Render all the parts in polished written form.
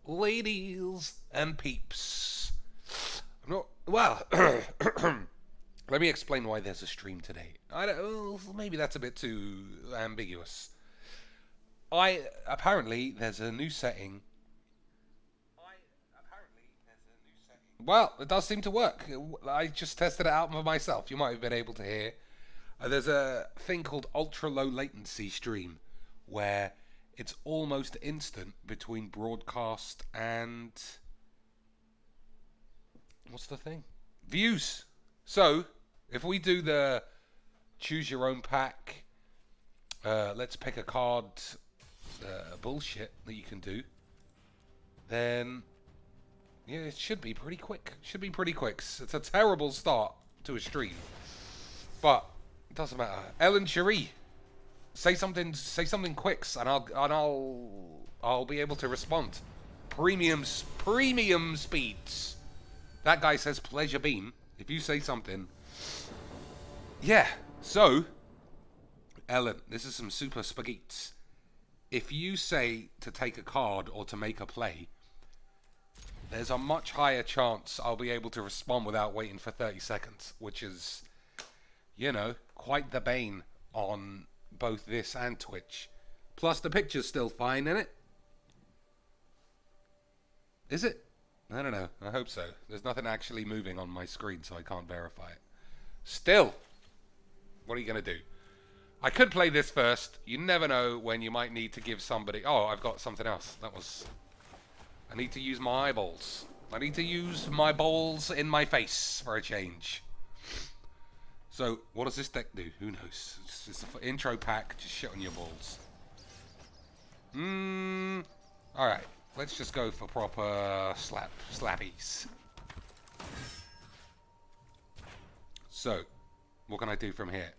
ladies and peeps. I'm not, well, let me explain why there's a stream today. Well, maybe that's a bit too ambiguous. Apparently there's a new setting. Well, it does seem to work. I just tested it out for myself. You might have been able to hear. There's a thing called ultra low latency stream where it's almost instant between broadcast and what's the thing? Views. So if we do the choose your own pack, let's pick a card bullshit that you can do, then yeah, it should be pretty quick. Should be pretty quick. It's a terrible start to a stream, but it doesn't matter. Ellen Cherie, say something quicks, and I'll be able to respond. Premium speeds. That guy says pleasure beam. If you say something, yeah. So, Ellen, this is some super spagheets. If you say to take a card or to make a play, there's a much higher chance I'll be able to respond without waiting for 30 seconds, which is, you know, quite the bane on both this and Twitch. Plus, the picture's still fine, isn't it? Is it? I don't know. I hope so. There's nothing actually moving on my screen, so I can't verify it. Still, what are you going to do? I could play this first. You never know when you might need to give somebody... Oh, I've got something else. That was... I need to use my eyeballs. I need to use my balls in my face for a change. So, what does this deck do? Who knows? It's an intro pack. Just shit on your balls. Alright. Let's just go for proper slappies. So, what can I do from here?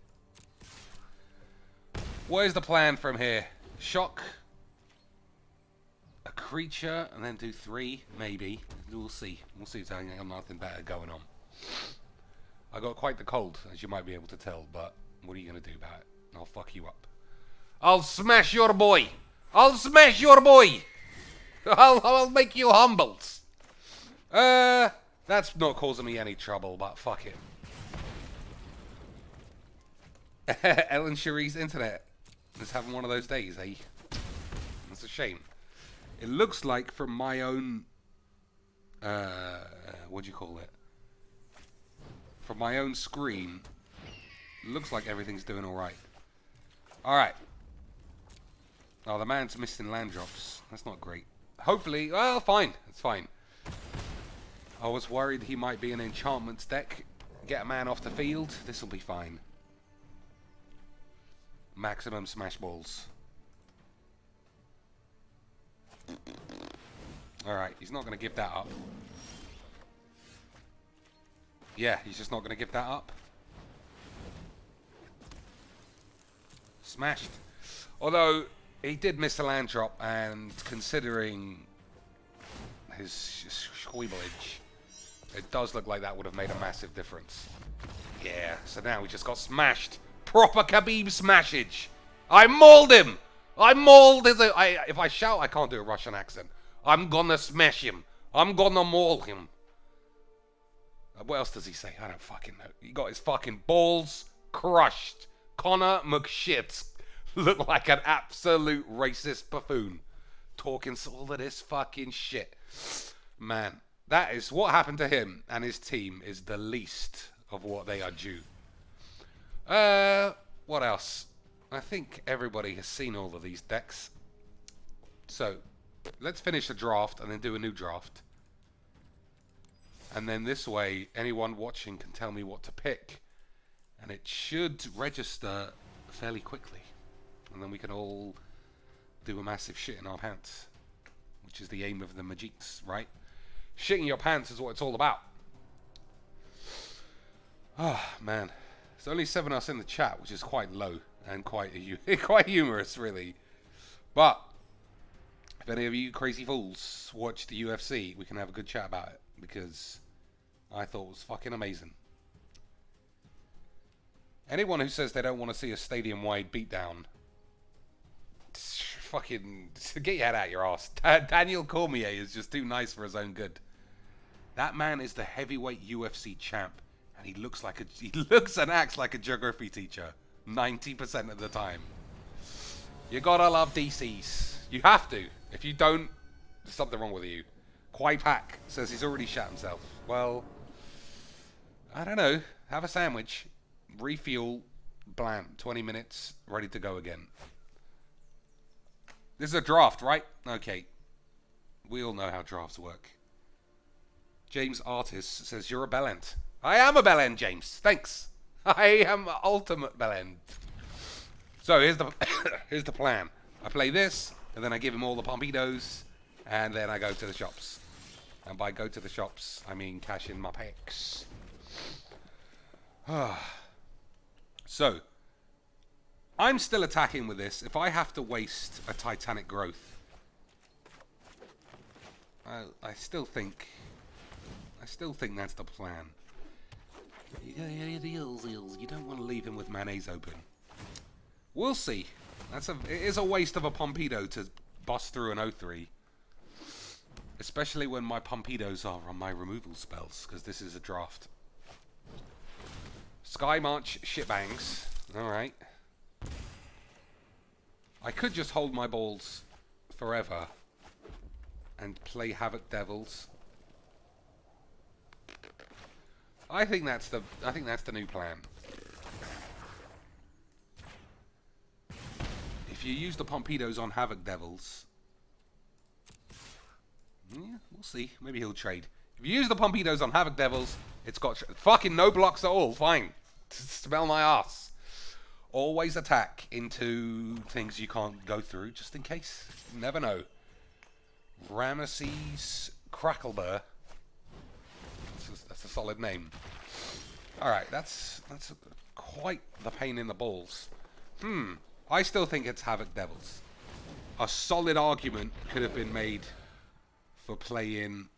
What is the plan from here? Shock a creature and then do 3, maybe. We'll see. We'll see if there's nothing better going on. I got quite the cold, as you might be able to tell, but what are you going to do about it? I'll fuck you up. I'll smash your boy! I'll smash your boy! I'll make you humbled. That's not causing me any trouble, but fuck it. Ellen Cherie's internet is having one of those days, eh? That's a shame. It looks like from my own, what do you call it? From my own screen, it looks like everything's doing alright. Alright. Oh, the man's missing land drops. That's not great. Hopefully, well, fine. It's fine. I was worried he might be an enchantments deck. Get a man off the field. This will be fine. Maximum smash balls. Alright, he's not going to give that up. Yeah, he's just not going to give that up. Smashed. Although, he did miss a land drop, and considering his Squeebles, it does look like that would have made a massive difference. Yeah, so now we just got smashed. Proper Khabib smashage. I mauled him. I mauled his... if I shout, I can't do a Russian accent. I'm gonna smash him. I'm gonna maul him. What else does he say? I don't fucking know. He got his fucking balls crushed. Connor McShit looked like an absolute racist buffoon. Talking all of this fucking shit. Man, that is what happened to him and his team is the least of what they are due. What else? I think everybody has seen all of these decks. So, let's finish the draft and then do a new draft. And then this way, anyone watching can tell me what to pick. And it should register fairly quickly. And then we can all do a massive shit in our pants. Which is the aim of the Magiques, right? Shitting your pants is what it's all about. Ah, man. There's only 7 of us in the chat, which is quite low. And quite humorous, really. But, if any of you crazy fools watch the UFC, we can have a good chat about it. Because I thought it was fucking amazing. Anyone who says they don't want to see a stadium-wide beatdown, fucking get your head out your ass. Daniel Cormier is just too nice for his own good. That man is the heavyweight UFC champ, and he looks and acts like a geography teacher 90% of the time. You gotta love DCs. You have to. If you don't, there's something wrong with you. Kwai Pak says he's already shat himself. Well, I don't know. Have a sandwich, refuel, blam, 20 minutes, ready to go again. This is a draft, right? Okay. We all know how drafts work. James Artist says, you're a bellend. I am a bellend, James. Thanks. I am ultimate bellend. So here's the here's the plan. I play this, and then I give him all the Pompidos, and then I go to the shops. And by go to the shops, I mean cash in my packs. So, I'm still attacking with this. If I have to waste a Titanic growth, I still think that's the plan. You don't want to leave him with mayonnaise open. We'll see. It is a waste of a Pompido to bust through an 0-3. Especially when my Pompidos are on my removal spells, because this is a draft. Sky March shitbangs. Alright. I could just hold my balls forever and play Havoc Devils. I think that's the new plan. If you use the Pompidos on Havoc Devils, yeah, we'll see. Maybe he'll trade. If you use the Pompidos on Havoc Devils, it's got fucking no blocks at all. Fine. Smell my ass. Always attack into things you can't go through, just in case. You never know. Ramesses Crackleburr. That's a solid name. Alright, that's quite the pain in the balls. I still think it's Havoc Devils. A solid argument could have been made for playing.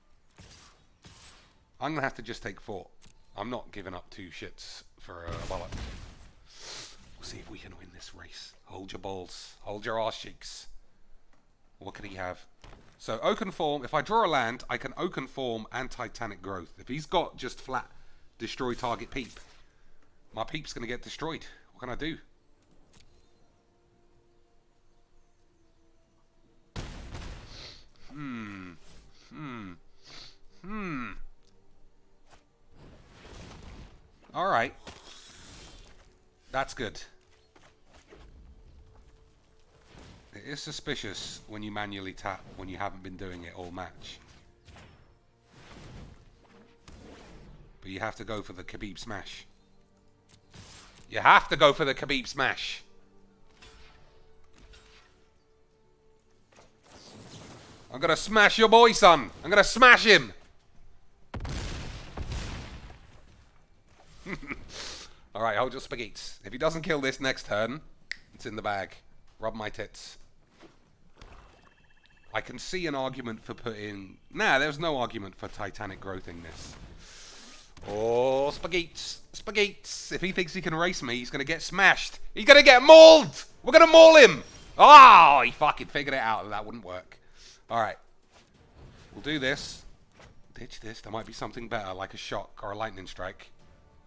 I'm going to have to just take 4. I'm not giving up 2 shits for a bollock. We'll see if we can win this race. Hold your balls. Hold your arse cheeks. What can he have? So, Oaken Form. If I draw a land, I can Oaken Form and Titanic Growth. If he's got just flat destroy target peep, my peep's going to get destroyed. What can I do? Alright. That's good. It is suspicious when you manually tap when you haven't been doing it all match. But you have to go for the Khabib smash. You have to go for the Khabib smash. I'm gonna smash your boy, son. I'm gonna smash him. Alright, hold your spagheets. If he doesn't kill this next turn, it's in the bag. Rub my tits. I can see an argument for putting... Nah, there's no argument for Titanic growthing this. Oh, spagheets. Spagheets. If he thinks he can race me, he's going to get smashed. He's going to get mauled. We're going to maul him. Oh, he fucking figured it out. That wouldn't work. Alright. We'll do this. Ditch this. There might be something better, like a shock or a lightning strike.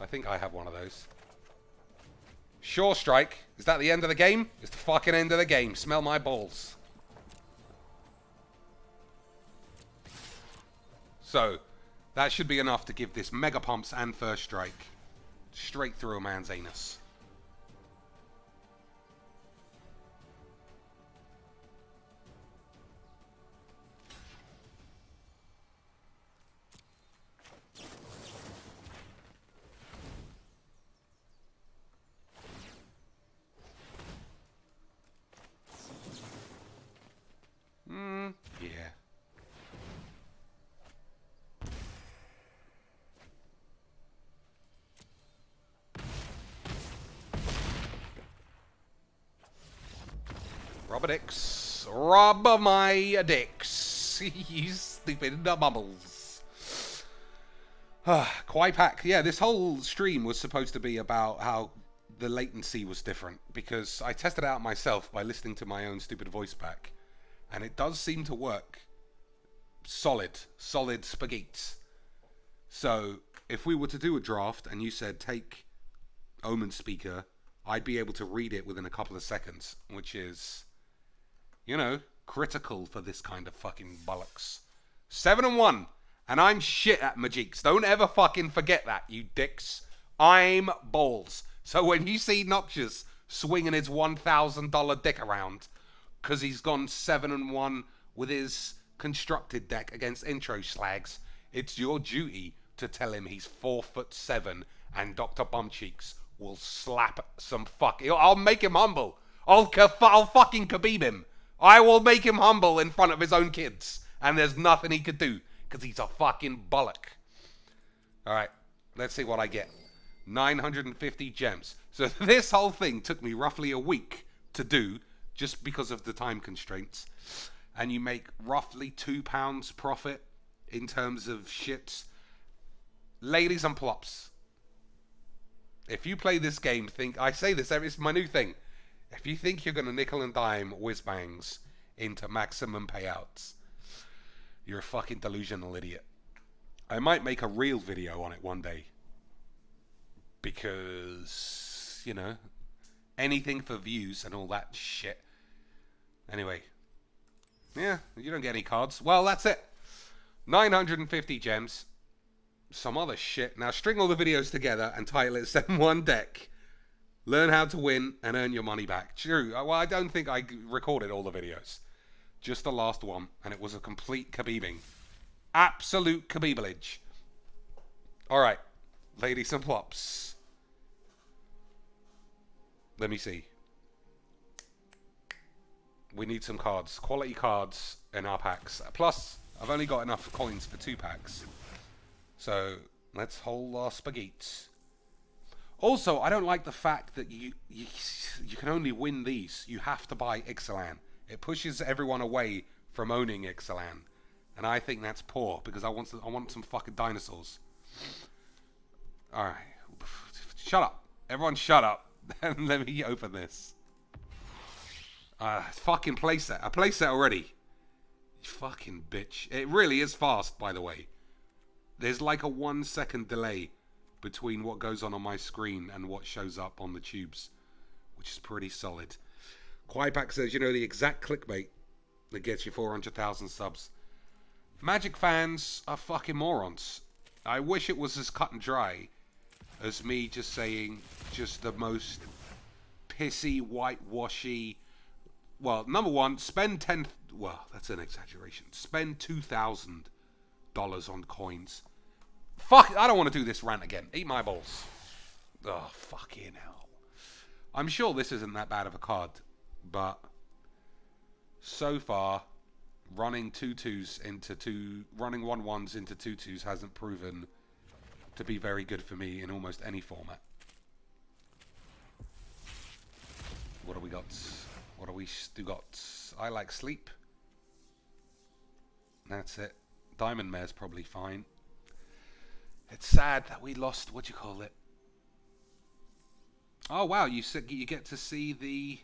I think I have one of those. Sure strike. Is that the end of the game? It's the fucking end of the game. Smell my balls. So, that should be enough to give this mega pumps and first strike straight through a man's anus. Yeah. Rubber dicks. Rubber my dicks. You stupid bubbles. Kwai Pak. Yeah, this whole stream was supposed to be about how the latency was different, because I tested it out myself by listening to my own stupid voice back, and it does seem to work. Solid spagheets. So if we were to do a draft and you said take Omen Speaker, I'd be able to read it within a couple of seconds, which is, you know, critical for this kind of fucking bollocks. 7-1, and I'm shit at Magiques. Don't ever fucking forget that, you dicks. I'm balls. So when you see Noxious swinging his $1,000 dick around because he's gone 7-1 with his constructed deck against intro slags, it's your duty to tell him he's 4'7" and Dr. Bumcheeks will slap some fuck. I'll make him humble. I'll fucking Khabib him. I will make him humble in front of his own kids, and there's nothing he could do because he's a fucking bollock. All right, let's see what I get. 950 gems. So this whole thing took me roughly a week to do, just because of the time constraints. And you make roughly £2 profit in terms of shits. Ladies and plops, if you play this game, I say this, it's my new thing. If you think you're going to nickel and dime whiz bangs into maximum payouts, you're a fucking delusional idiot. I might make a real video on it one day, because, you know, anything for views and all that shit. Anyway, yeah, you don't get any cards. Well, that's it. 950 gems. Some other shit. Now string all the videos together and title it 7-1 Deck. Learn how to win and earn your money back. True. Well, I don't think I recorded all the videos. Just the last one, and it was a complete Khabibing. Absolute Khabibelage. Alright, ladies and plops. Let me see. We need some cards. Quality cards in our packs. Plus, I've only got enough coins for 2 packs. So, let's hold our spagheets. Also, I don't like the fact that you can only win these. You have to buy Ixalan. It pushes everyone away from owning Ixalan. And I think that's poor, because I want some fucking dinosaurs. Alright. Shut up. Everyone shut up. And let me open this. Fucking playset. I playset already. You fucking bitch. It really is fast, by the way. There's like a 1 second delay between what goes on my screen and what shows up on the tubes, which is pretty solid. Quaipak says, you know, the exact clickbait that gets you 400,000 subs. Magic fans are fucking morons. I wish it was as cut and dry as me just saying just the most pissy, whitewashy. Well, number one, spend well, that's an exaggeration. Spend $2,000 on coins. Fuck, I don't want to do this rant again. Eat my balls. Oh, fucking hell. I'm sure this isn't that bad of a card, but so far, running 2-2s into running 1-1s into 2-2s hasn't proven to be very good for me in almost any format. What do we got? What do we got? I like sleep. That's it. Diamond Mare's probably fine. It's sad that we lost, what do you call it? Oh wow, you get to see the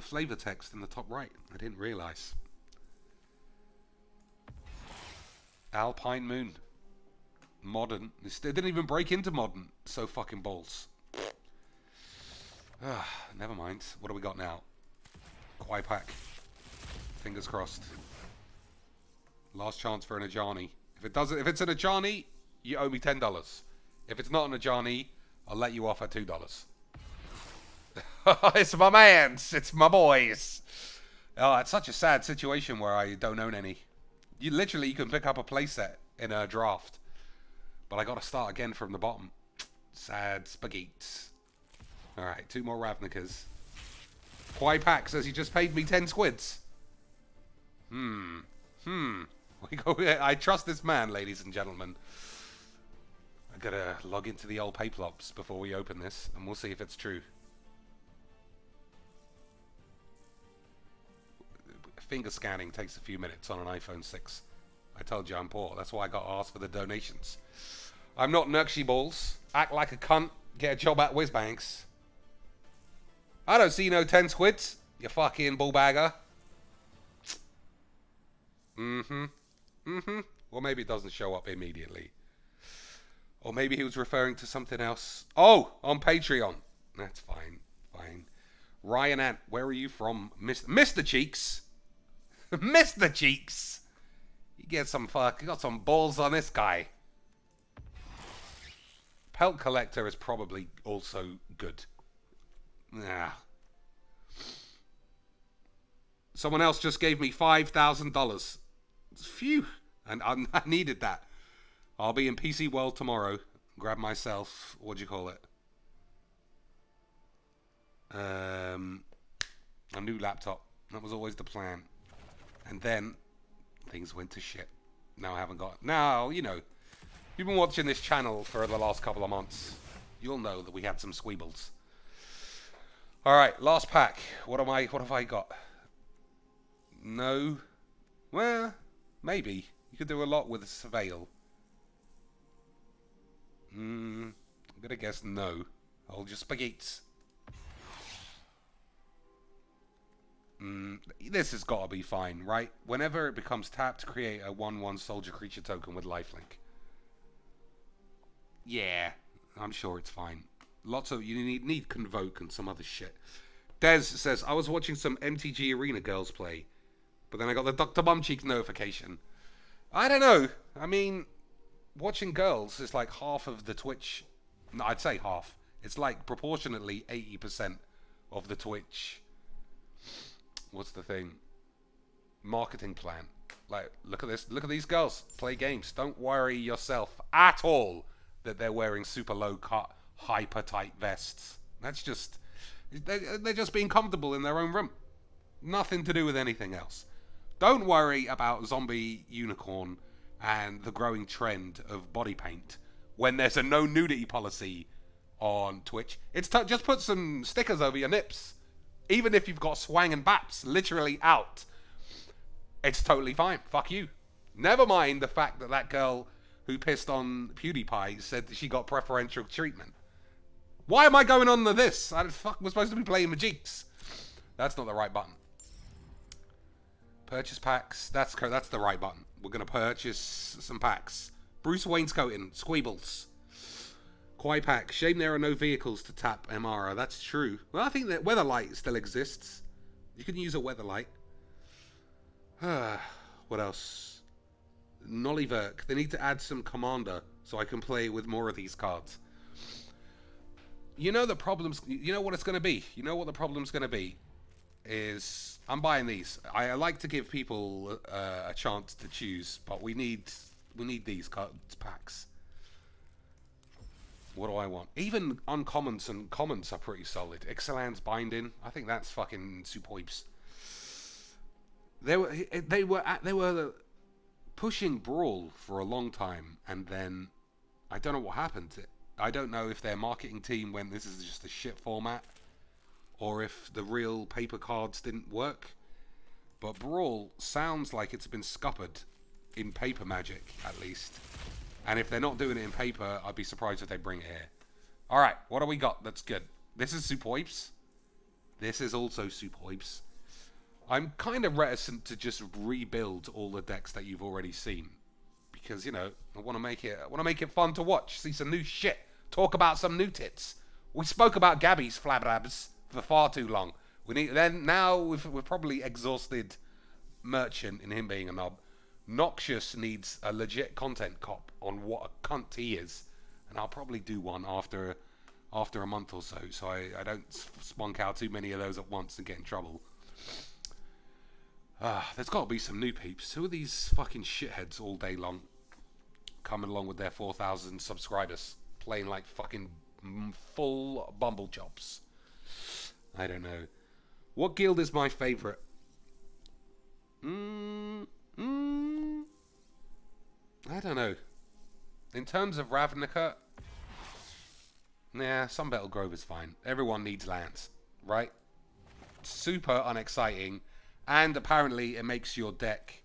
flavor text in the top right. I didn't realize. Alpine Moon. Modern. It didn't even break into modern. So fucking balls. Never mind. What do we got now? Quaipak. Fingers crossed. Last chance for an Ajani. If it's an Ajani, you owe me $10. If it's not an Ajani, I'll let you off at $2. It's my mans. It's my boys. Oh, it's such a sad situation where I don't own any. You can pick up a playset in a draft. But I got to start again from the bottom. Sad spagheets. Alright, 2 more Ravnikas. Quaipak says he just paid me 10 squids. I trust this man, ladies and gentlemen. I gotta log into the old Payplops before we open this, and we'll see if it's true. Finger scanning takes a few minutes on an iPhone 6. I told you I'm poor. That's why I got asked for the donations. I'm not Nurkshy Balls. Act like a cunt. Get a job at Whizbanks. I don't see no 10 squids, you fucking bullbagger. Or maybe it doesn't show up immediately. Or maybe he was referring to something else. Oh, on Patreon. That's fine. Fine. Ryan Ant, where are you from? Mr. Cheeks. Mr. Cheeks. You got some balls on this guy. Pelt Collector is probably also good. Nah. Someone else just gave me $5,000. Phew. And I needed that. I'll be in PC World tomorrow. Grab myself, what do you call it? A new laptop. That was always the plan. And then things went to shit. Now I haven't got... Now, you know, if you've been watching this channel for the last couple of months, you'll know that we had some Squeebles. Alright, last pack. What have I got? No. Well, maybe. You could do a lot with a Surveil. I'm gonna guess no. Hold your spagheets. This has got to be fine, right? Whenever it becomes tapped, create a 1/1 soldier creature token with lifelink. Yeah, I'm sure it's fine. Lots of you need convoke and some other shit. Des says I was watching some MTG Arena girls play, but then I got the Dr. Bumcheeks notification. I don't know. I mean, watching girls is like half of the Twitch. No, I'd say half. It's like proportionately 80% of the Twitch. What's the thing? Marketing plan. Like, look at this. Look at these girls play games. Don't worry yourself at all that they're wearing super low cut, hyper tight vests. That's just... They're just being comfortable in their own room. Nothing to do with anything else. Don't worry about Zombie Unicorn and the growing trend of body paint when there's a no nudity policy on Twitch. It's just put some stickers over your nips. Even if you've got swang and baps literally out, it's totally fine. Fuck you. Never mind the fact that that girl who pissed on PewDiePie said that she got preferential treatment. Why am I going on to this? We're supposed to be playing Majiks. That's not the right button. Purchase packs. That's the right button. We're going to purchase some packs. Bruce Wainscoting. Squeebles. Kwai pack. Shame there are no vehicles to tap Amara. That's true. Well, I think that Weatherlight still exists. You can use a Weatherlight. What else? Nollyverk. They need to add some Commander so I can play with more of these cards. You know the problems... You know what it's going to be? You know what the problem's going to be? Is... I'm buying these. I like to give people a chance to choose, but we need these cards packs. What do I want? Even uncommons and commons are pretty solid. Ixalan's Binding. I think that's fucking superbs. They were pushing Brawl for a long time, and then I don't know what happened. I don't know if their marketing team went, this is just a shit format, or if the real paper cards didn't work. But Brawl sounds like it's been scuppered in paper Magic, at least. And if they're not doing it in paper, I'd be surprised if they bring it here. Alright, what do we got? That's good. This is superbs. This is also superbs. I'm kind of reticent to just rebuild all the decks that you've already seen. Because, you know, I want to make it fun to watch. See some new shit. Talk about some new tits. We spoke about Gabby's flabrabs for far too long. Now we've probably exhausted Merchant in him being a knob. Noxious needs a legit content cop on what a cunt he is, and I'll probably do one after a month or so I don't spunk out too many of those at once and get in trouble. There's got to be some new peeps. Who are these fucking shitheads all day long coming along with their 4,000 subscribers playing like fucking full bumble jobs? I don't know. What guild is my favorite? I don't know. In terms of Ravnica, nah, Sunbattle Grove is fine. Everyone needs lands, right? Super unexciting, and apparently it makes your deck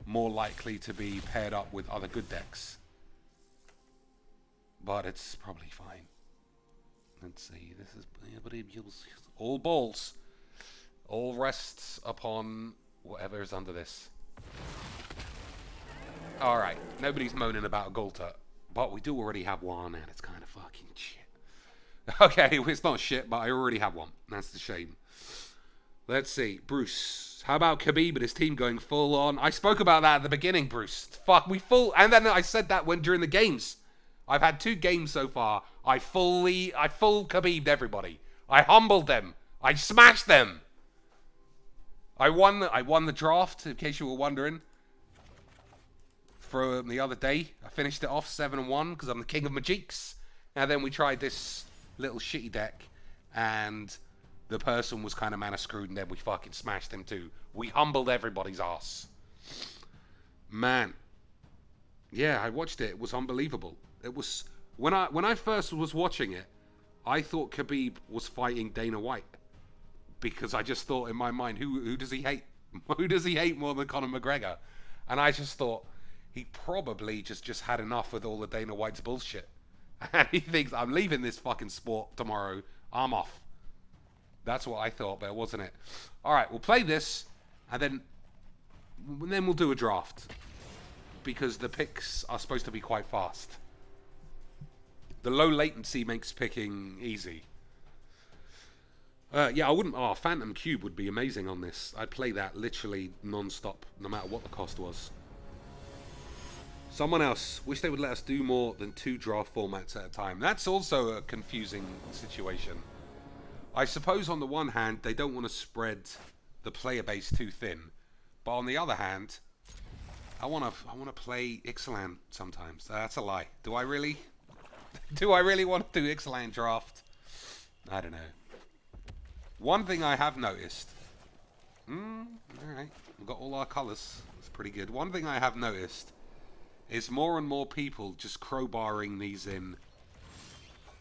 more likely to be paired up with other good decks. But it's probably fine. Let's see. This is all balls. All rests upon whatever is under this. Alright, nobody's moaning about Gulta, but we do already have one, and it's kind of fucking shit. Okay, it's not shit, but I already have one. That's the shame. Let's see. Bruce. How about Khabib and his team going full on? I spoke about that at the beginning, Bruce. Fuck, we full... And then I said that during the games. I've had 2 games so far. I full Khabib'd everybody. I humbled them. I smashed them. I won the draft, in case you were wondering. From the other day. I finished it off 7-1 because I'm the king of Majiks. And then we tried this little shitty deck. And the person was kind of mana screwed, and then we fucking smashed him too. We humbled everybody's ass. Man. Yeah, I watched it. It was unbelievable. It was... When I first was watching it, I thought Khabib was fighting Dana White. Because I just thought in my mind, who does he hate? Who does he hate more than Conor McGregor? And I just thought, he probably just had enough with all the Dana White's bullshit. And he thinks, I'm leaving this fucking sport tomorrow. I'm off. That's what I thought, but it wasn't it. Alright, we'll play this, and then we'll do a draft. Because the picks are supposed to be quite fast. The low latency makes picking easy. Yeah, I wouldn't... Oh, Phantom Cube would be amazing on this. I'd play that literally non-stop, no matter what the cost was. Someone else. Wish they would let us do more than 2 draft formats at a time. That's also a confusing situation. I suppose on the one hand, they don't want to spread the player base too thin. But on the other hand, I want to play Ixalan sometimes. That's a lie. Do I really? Do I really want to do Ixalan draft? I don't know. One thing I have noticed... Alright, we've got all our colours. That's pretty good. One thing I have noticed is more and more people just crowbarring these in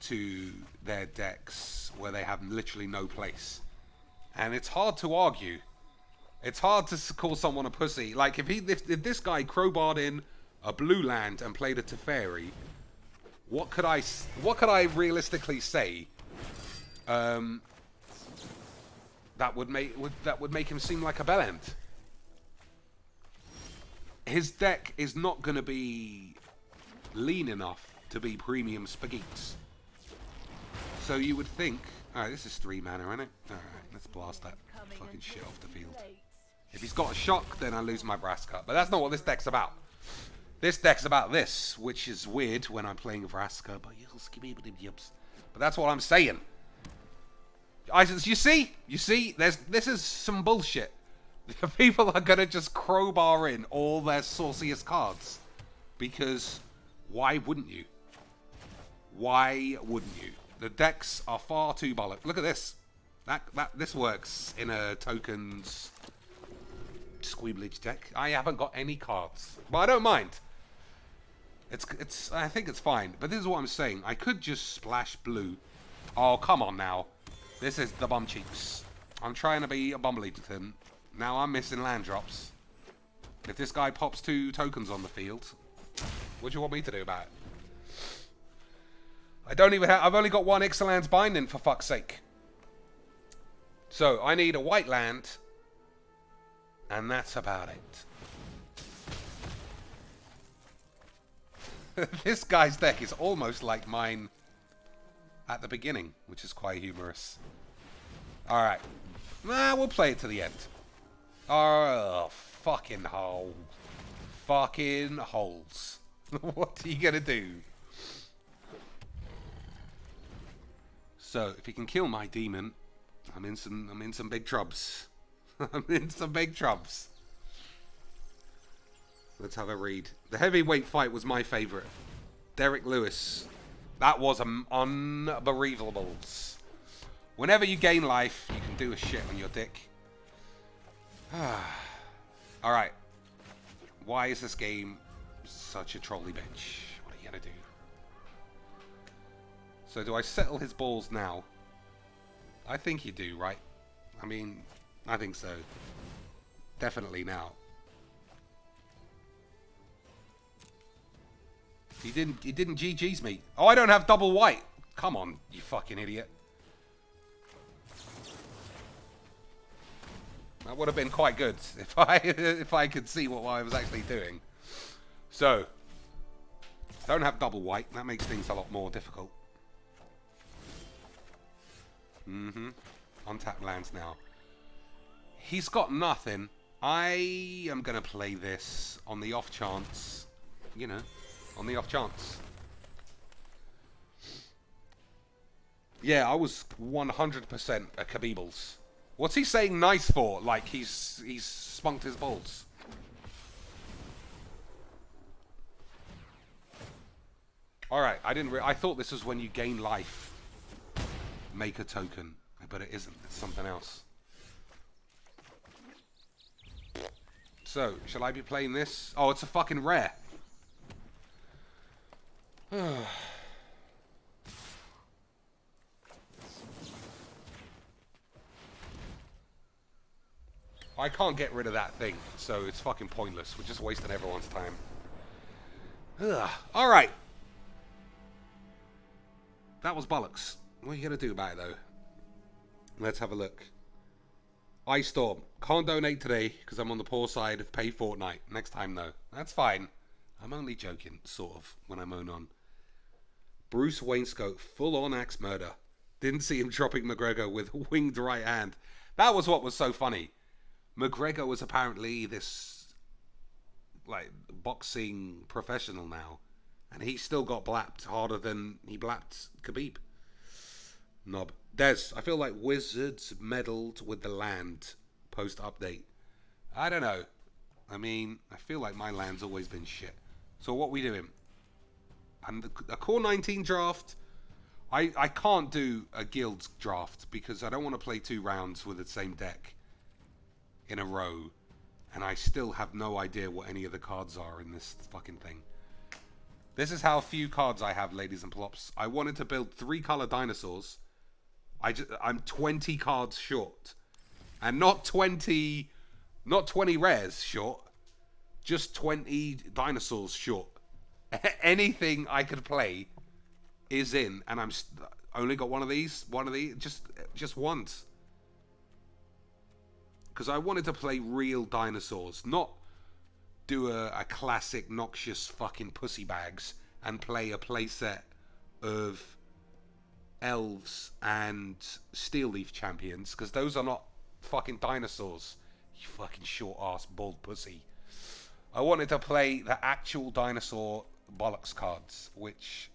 to their decks where they have literally no place. And it's hard to argue. It's hard to call someone a pussy. Like, if this guy crowbarred in a blue land and played a Teferi, what could I realistically say that would make him seem like a bellend? His deck is not going to be lean enough to be premium spagheets. So you would think... Alright, this is 3 mana, isn't it? Alright, let's blast that fucking shit off the field. If he's got a shock, then I lose my Vraska. But that's not what this deck's about. This deck's about this, which is weird when I'm playing Vraska. But that's what I'm saying. You see? You see? This is some bullshit. People are going to just crowbar in all their sauciest cards. Because why wouldn't you? Why wouldn't you? The decks are far too bollock. Look at this. This works in a tokens Squeebles deck. I haven't got any cards. But I don't mind. I think it's fine. But this is what I'm saying. I could just splash blue. Oh, come on now. This is the bum cheeks. I'm trying to be a Bumbleton. Now I'm missing land drops. If this guy pops 2 tokens on the field, what do you want me to do about it? I don't even have... I've only got 1 Ixalan's Binding, for fuck's sake. So, I need a white land. And that's about it. This guy's deck is almost like mine at the beginning, which is quite humorous. Alright. Nah, we'll play it to the end. Oh, fucking hole. Fucking holes. What are you gonna do? So, if he can kill my demon, I'm in some big trubs. I'm in some big trubs. Let's have a read. The heavyweight fight was my favourite. Derek Lewis. That was unbelievables. Whenever you gain life, you can do a shit on your dick. Alright. Why is this game such a trolley bitch? What are you gonna do? So do I settle his balls now? I think you do, right? I mean, I think so. Definitely now. He didn't GG's me. Oh, I don't have double white. Come on, you fucking idiot. That would have been quite good if I could see what I was actually doing. So, don't have double white. That makes things a lot more difficult. Untap lands now. He's got nothing. I am going to play this on the off chance. You know, on the off chance. Yeah, I was 100% a Squeebles. What's he saying nice for? Like he's spunked his balls. All right, I thought this was when you gain life. Make a token, but it isn't. It's something else. So, shall I be playing this? Oh, it's a fucking rare. I can't get rid of that thing, so it's fucking pointless. We're just wasting everyone's time. Alright. That was bollocks. What are you going to do about it, though? Let's have a look. Ice Storm. Can't donate today because I'm on the poor side of pay fortnight. Next time, though. That's fine. I'm only joking, sort of, when I moan on. Bruce Wainscote. Full-on axe murder. Didn't see him dropping McGregor with winged right hand. That was what was so funny. McGregor was apparently this, like, boxing professional now. And he still got blapped harder than he blapped Khabib. Knob. Des, I feel like Wizards meddled with the land post-update. I don't know. I mean, I feel like my land's always been shit. So what we doing? And a Core 19 draft. I can't do a Guilds draft because I don't want to play 2 rounds with the same deck in a row. And I still have no idea what any of the cards are in this fucking thing. This is how few cards I have, ladies and plops. I wanted to build 3-color dinosaurs. I'm 20 cards short. And not 20 rares short. Just 20 dinosaurs short. Anything I could play is in. And I'm only got one of these. Just once. Because I wanted to play real dinosaurs. Not do a classic noxious fucking pussy bags and play a playset of elves and steel leaf champions, because those are not fucking dinosaurs, you fucking short ass bald pussy. I wanted to play the actual dinosaur bollocks cards, which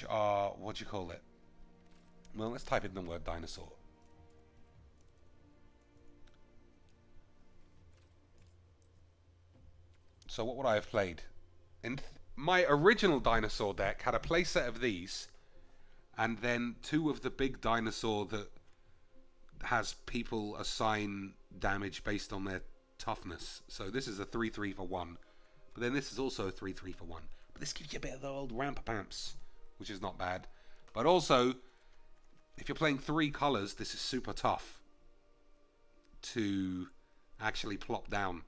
are, what do you call it? Well, let's type in the word dinosaur. So what would I have played? In my original dinosaur deck had a playset of these, and then 2 of the big dinosaur that has people assign damage based on their toughness. So this is a 3/3 for 1, but then this is also a 3/3 for 1. But this gives you a bit of the old ramp-pamps, which is not bad. But also, if you're playing 3 colors, this is super tough to actually plop down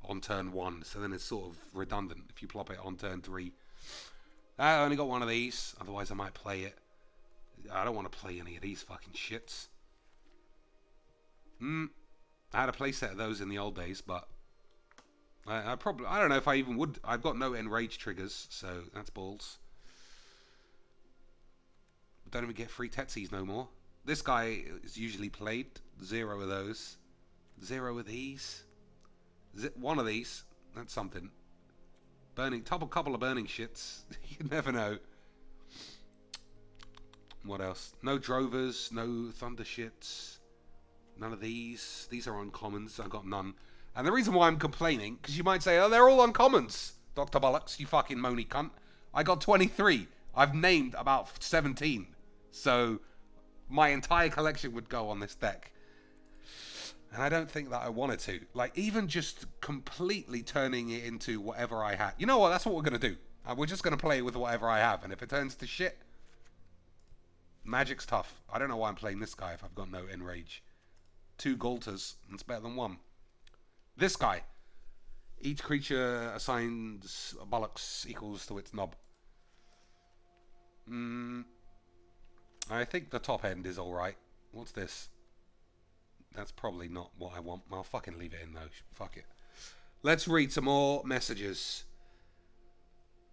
on turn 1, so then it's sort of redundant if you plop it on turn 3. I only got one of these, otherwise I might play it. I don't want to play any of these fucking shits. I had a playset of those in the old days, but I don't know if I even would. I've got no enrage triggers, so that's balls. Don't even get free Tetsies no more. This guy is usually played. 0 of those. 0 of these. 1 of these. That's something. Burning. Top a couple of burning shits. You never know. What else? No drovers. No thunder shits. None of these. These are uncommons. I got none. And the reason why I'm complaining, because you might say, oh, they're all uncommons, Dr. Bollocks, you fucking moany cunt. I got 23. I've named about 17. So my entire collection would go on this deck. And I don't think that I wanted to. Like, even just completely turning it into whatever I had. You know what? That's what we're going to do. We're just going to play with whatever I have. And if it turns to shit, Magic's tough. I don't know why I'm playing this guy if I've got no enrage. 2 Galters. It's better than 1. This guy. Each creature assigns bollocks equals to its knob. I think the top end is alright. What's this? That's probably not what I want. I'll fucking leave it in though. Fuck it. Let's read some more messages.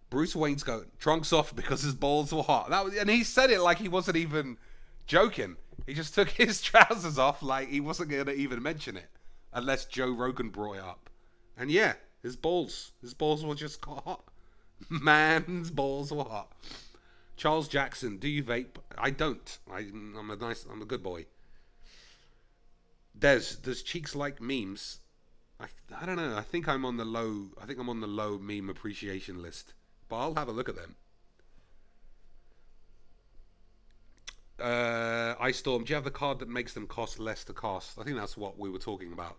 Bruce Wayne's going, trunks off because his balls were hot. And he said it like he wasn't even joking. He just took his trousers off like he wasn't going to even mention it. Unless Joe Rogan brought it up. And yeah, his balls were just hot. Man's balls were hot. Charles Jackson, do you vape? I don't. I'm a good boy. Does Cheeks like memes? I don't know. I think I'm on the low meme appreciation list. But I'll have a look at them. Ice Storm, do you have the card that makes them cost less to cast? I think that's what we were talking about.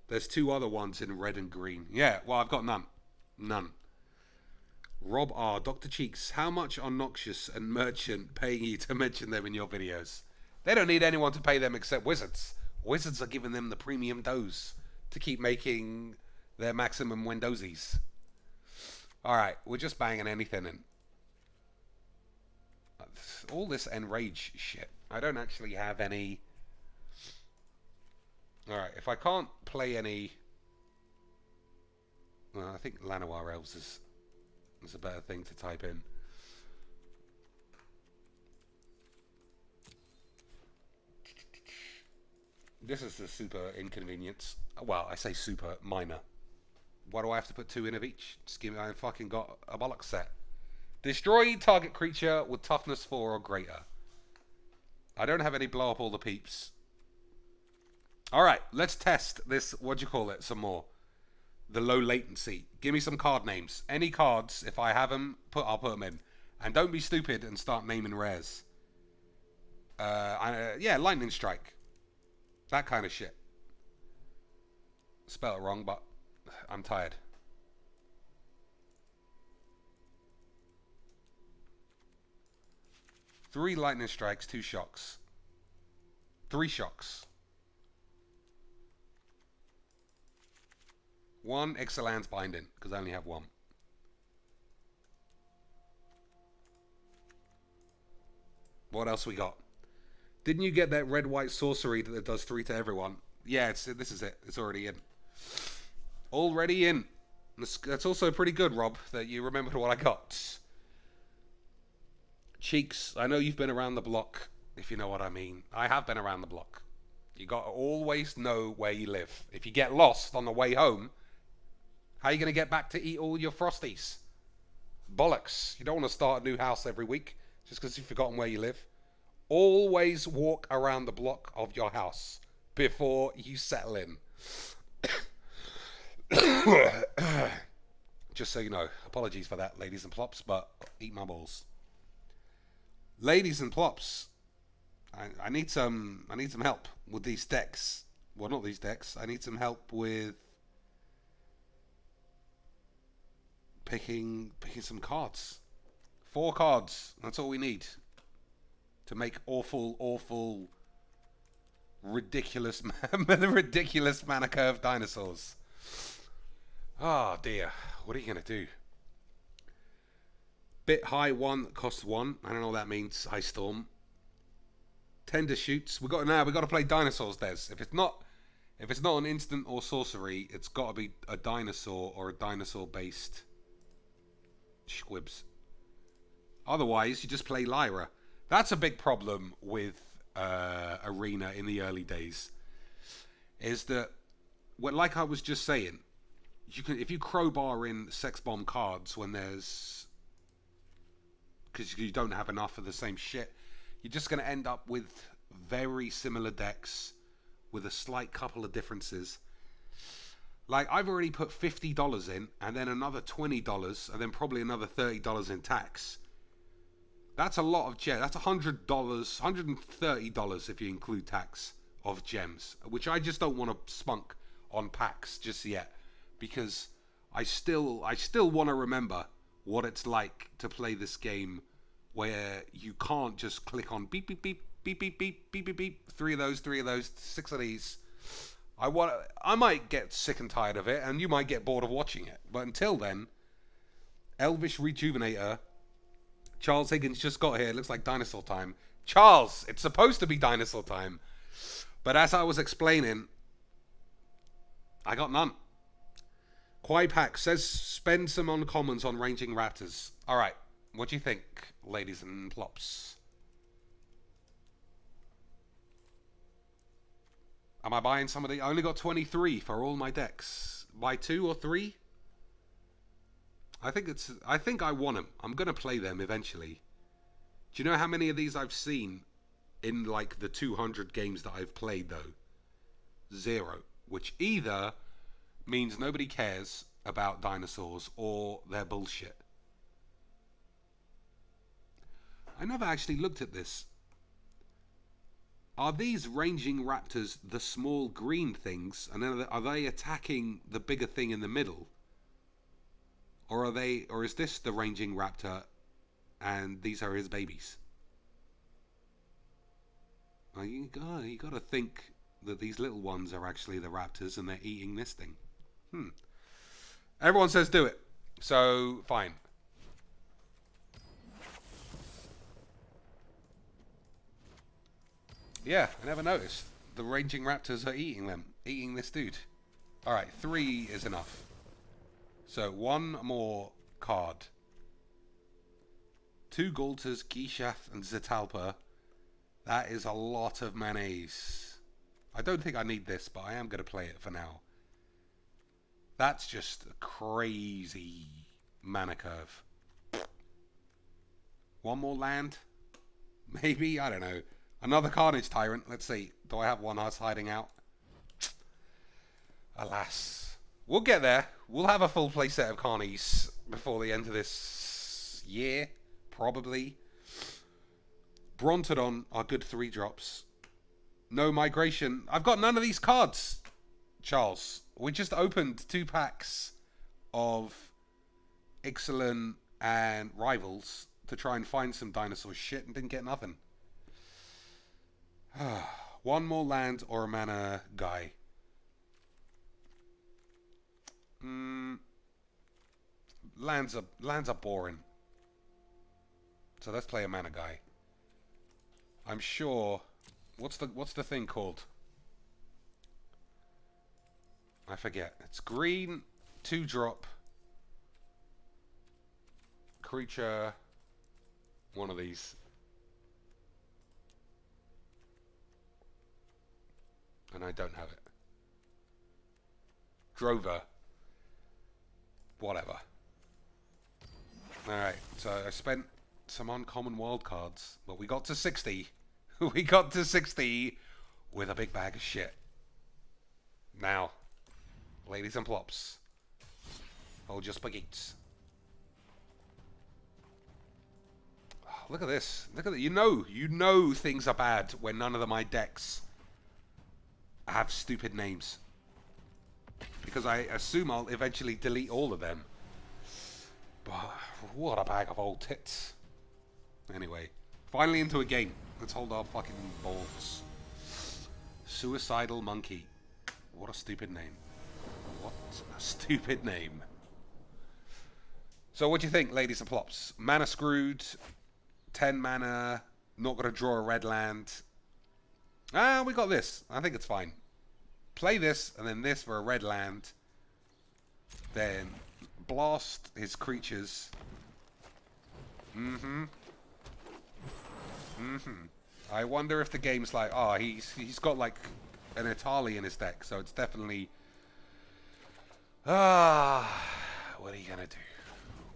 There's two other ones in red and green. Yeah, well, I've got none. None. Rob R. Dr. Cheeks, how much are Noxious and Merchant paying you to mention them in your videos? They don't need anyone to pay them except Wizards. Wizards are giving them the premium dose to keep making their maximum Windowsies. Alright, we're just banging anything in. All this enrage shit. I don't actually have any... Alright, if I can't play any... Well, I think Llanowar Elves is a better thing to type in. This is the super inconvenience. Well, I say super minor. Why do I have to put 2 in of each? Just give me, I fucking got a bollocks set. Destroy target creature with toughness 4 or greater. I don't have any blow up all the peeps. Alright, let's test this, what do you call it, some more. The low latency. Give me some card names. Any cards, if I have them, I'll put them in. And don't be stupid and start naming rares. Yeah, Lightning Strike. That kind of shit. Spell it wrong, but I'm tired. Three Lightning Strikes, 2 shocks. 3 shocks. 1 Ixalan's Binding, because I only have 1. What else we got? Didn't you get that red-white sorcery that does 3 to everyone? Yeah, this is it. It's already in. Already in. That's also pretty good, Rob, that you remembered what I got. Cheeks, I know you've been around the block, if you know what I mean. I have been around the block. You got to always know where you live. If you get lost on the way home, how are you going to get back to eat all your Frosties? Bollocks. You don't want to start a new house every week just because you've forgotten where you live. Always walk around the block of your house before you settle in. Just so you know. Apologies for that, ladies and plops, but eat my balls. Ladies and plops, I need some help with these decks. Well, not these decks. I need some help with picking some cards. 4 cards. That's all we need to make awful, ridiculous mana curve dinosaurs. Oh dear. What are you gonna do? Bit high 1 costs 1. I don't know what that means. Ice Storm. Tender shoots. We got to play dinosaurs, Des. If it's not an instant or sorcery, it's got to be a dinosaur or a dinosaur-based squibs. Otherwise, you just play Lyra. That's a big problem with Arena in the early days. Is that, well, like I was just saying, if you crowbar in sex bomb cards when there's, because you don't have enough of the same shit, you're just going to end up with very similar decks with a slight couple of differences. Like, I've already put $50 in, and then another $20, and then probably another $30 in tax. That's a lot of gems. That's $100, $130 if you include tax of gems, which I just don't want to spunk on packs just yet, because I still want to remember what it's like to play this game where you can't just click on beep beep beep beep beep beep beep beep beep, 3 of those, 6 of these. I might get sick and tired of it, and you might get bored of watching it. But until then, Elvish Rejuvenator, Charles Higgins just got here. It looks like dinosaur time. Charles, it's supposed to be dinosaur time. But as I was explaining, I got none. Quaipak says spend some uncommons on ranging raptors. Alright, what do you think, ladies and plops? Am I buying some of the... I only got 23 for all my decks. Buy 2 or 3? I think I want them. I'm going to play them eventually. Do you know how many of these I've seen in like the 200 games that I've played though? 0. Which either means nobody cares about dinosaurs or they're bullshit. I never actually looked at this. Are these ranging raptors the small green things, and are they attacking the bigger thing in the middle? Or is this the ranging raptor and these are his babies? Well, you gotta think that these little ones are actually the raptors and they're eating this thing. Everyone says do it. So, fine. Yeah, I never noticed. The ranging raptors are eating them. Eating this dude. Alright, 3 is enough. So, 1 more card. 2 Galters, Gishath, and Zetalpa. That is a lot of mayonnaise. I don't think I need this, but I am going to play it for now. That's just a crazy mana curve. 1 more land? Maybe? I don't know. Another Carnage Tyrant. Let's see. Do I have one that's hiding out? Alas. We'll get there. We'll have a full play set of Carnies before the end of this year. Probably. Brontodon are good 3 drops. No migration. I've got none of these cards, Charles. We just opened 2 packs of Ixalan and Rivals to try and find some dinosaur shit and didn't get nothing. 1 more land or a mana guy. Lands are boring. So let's play a mana guy. I'm sure. What's the thing called? I forget. It's green, 2 drop. Creature. One of these. And I don't have it. Drover. Whatever. Alright, so I spent some uncommon wild cards, but we got to 60. We got to 60 with a big bag of shit. Now, ladies and plops, hold your spagheets. Oh, look at this. Look at it. You know things are bad when none of my decks have stupid names. Because I assume I'll eventually delete all of them. But what a bag of old tits. Anyway, finally into a game. Let's hold our fucking balls. Suicidal Monkey. What a stupid name. What a stupid name. So what do you think, ladies and plops? Mana screwed. 10 mana. Not going to draw a red land. Ah, we got this. I think it's fine. Play this, and then this for a red land. Then blast his creatures. I wonder if the game's like, oh, he's got like an Itali in his deck, so it's definitely. What are you gonna do?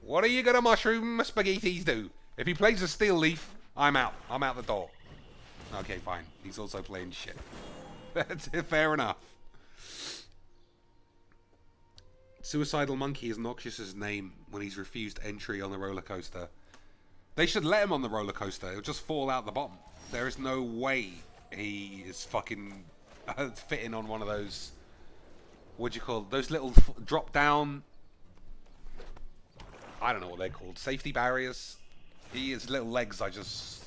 What are you gonna mushroom spaghettis do? If he plays a steel leaf, I'm out. I'm out the door. Okay, fine. He's also playing shit. That's fair enough. Suicidal Monkey is Noxious's name when he's refused entry on the roller coaster. They should let him on the roller coaster. It'll just fall out the bottom. There is no way he is fucking fitting on one of those. What do you call those little drop down? I don't know what they're called. Safety barriers. His little legs are just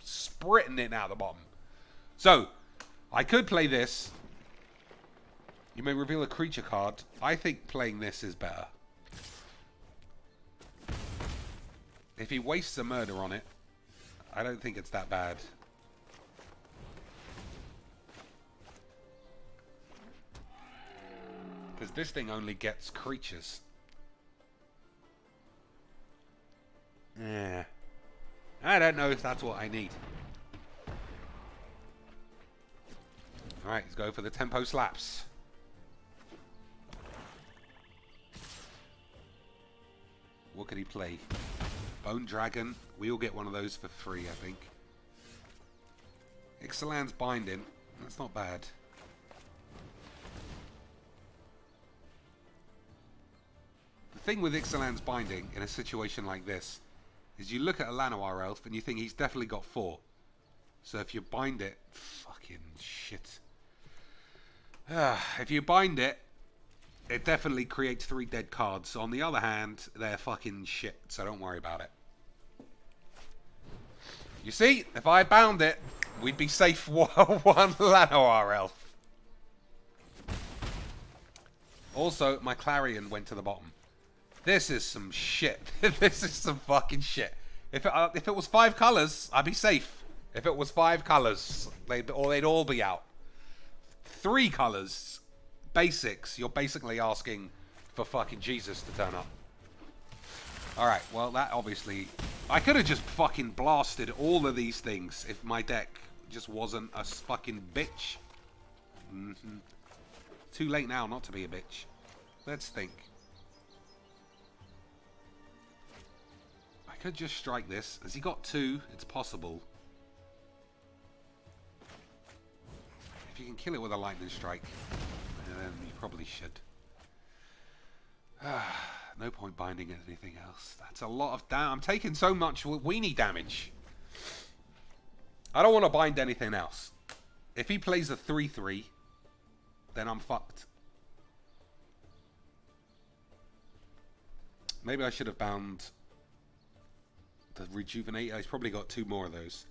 spritting it out the bottom. So I could play this. You may reveal a creature card. I think playing this is better. if he wastes a murder on it, I don't think it's that bad. Because this thing only gets creatures. Yeah. I don't know if that's what I need. Alright, let's go for the tempo slaps. What could he play? Bone Dragon. We'll get one of those for free, I think. Ixalan's Binding. That's not bad. The thing with Ixalan's Binding in a situation like this is you look at a Llanowar elf and you think he's definitely got 4. So if you bind it... Fucking shit. If you bind it, it definitely creates 3 dead cards. On the other hand, they're fucking shit, so don't worry about it. You see, if I bound it, we'd be safe one Llanowar elf. Also, my Clarion went to the bottom. This is some shit. This is some fucking shit. If it was 5 colors, I'd be safe. If it was 5 colors, they'd all be out. 3 colors, basics. You're basically asking for fucking Jesus to turn up. Alright, well, that obviously... I could have just fucking blasted all of these things if my deck just wasn't a fucking bitch. Too late now not to be a bitch. Let's think. I could just strike this. Has he got 2? It's possible. If you can kill it with a lightning strike, then you probably should. No point binding anything else. That's a lot of damage. I'm taking so much weenie damage. I don't want to bind anything else. If he plays a 3-3, then I'm fucked. Maybe I should have bound the Rejuvenate. He's probably got 2 more of those.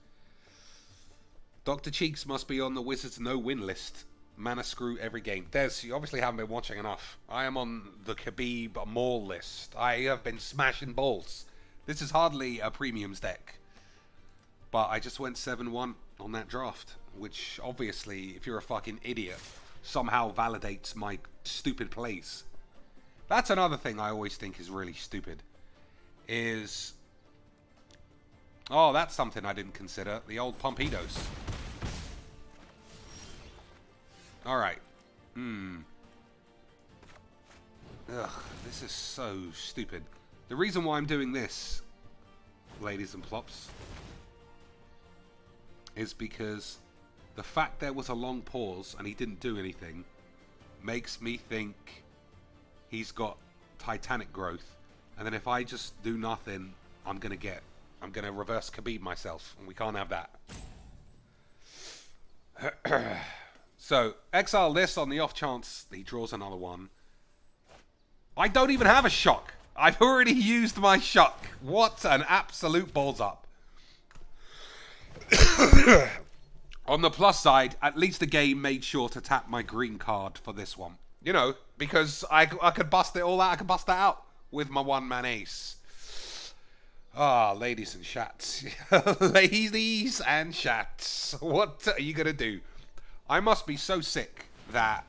Dr. Cheeks must be on the Wizards no-win list. Mana screw every game. Des, you obviously haven't been watching enough. I am on the Khabib Maul list. I have been smashing balls. This is hardly a premiums deck. But I just went 7-1 on that draft. Which, obviously, if you're a fucking idiot, somehow validates my stupid plays. That's another thing I always think is really stupid. Is... Oh, that's something I didn't consider. The old Pompidos. Alright. Ugh, this is so stupid. The reason why I'm doing this, ladies and plops, is because the fact there was a long pause and he didn't do anything makes me think he's got Titanic growth. And then if I just do nothing, I'm going to reverse Khabib myself, and we can't have that. So, exile this on the off chance he draws another one. I don't even have a shock. I've already used my shock. What an absolute balls up. On the plus side, at least the game made sure to tap my green card for this one. You know, because I could bust it all out. I could bust that out with my one-man ace. Ah, ladies and chats. Ladies and chats. What are you going to do? I must be so sick that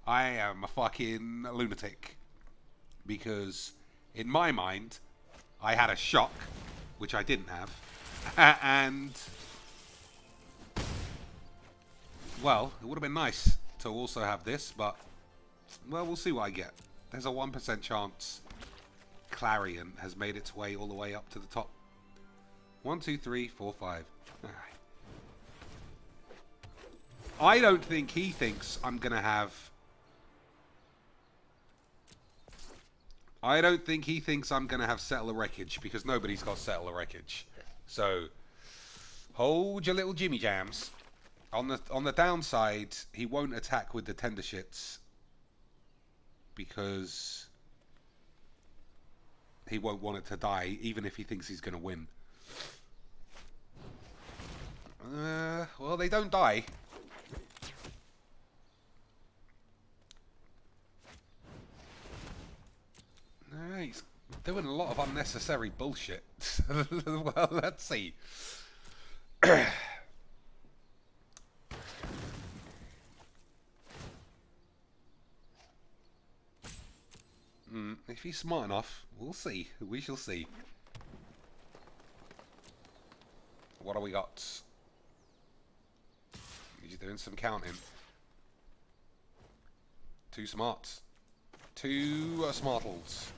I am a fucking lunatic. Because in my mind, I had a shock, which I didn't have. And, well, it would have been nice to also have this, but, well, we'll see what I get. There's a 1% chance Clarion has made its way all the way up to the top. 1, 2, 3, 4, 5. All right. I don't think he thinks I'm going to have... I don't think he thinks I'm going to have Settle a Wreckage, because nobody's got Settle a Wreckage. So, hold your little Jimmy Jams. On the downside, he won't attack with the Tender Shits, because he won't want it to die, even if he thinks he's going to win. Well, they don't die. Doing a lot of unnecessary bullshit. Well, let's see. If he's smart enough, we'll see. We shall see. What do we got? He's doing some counting. 2 smarts. 2 smartles.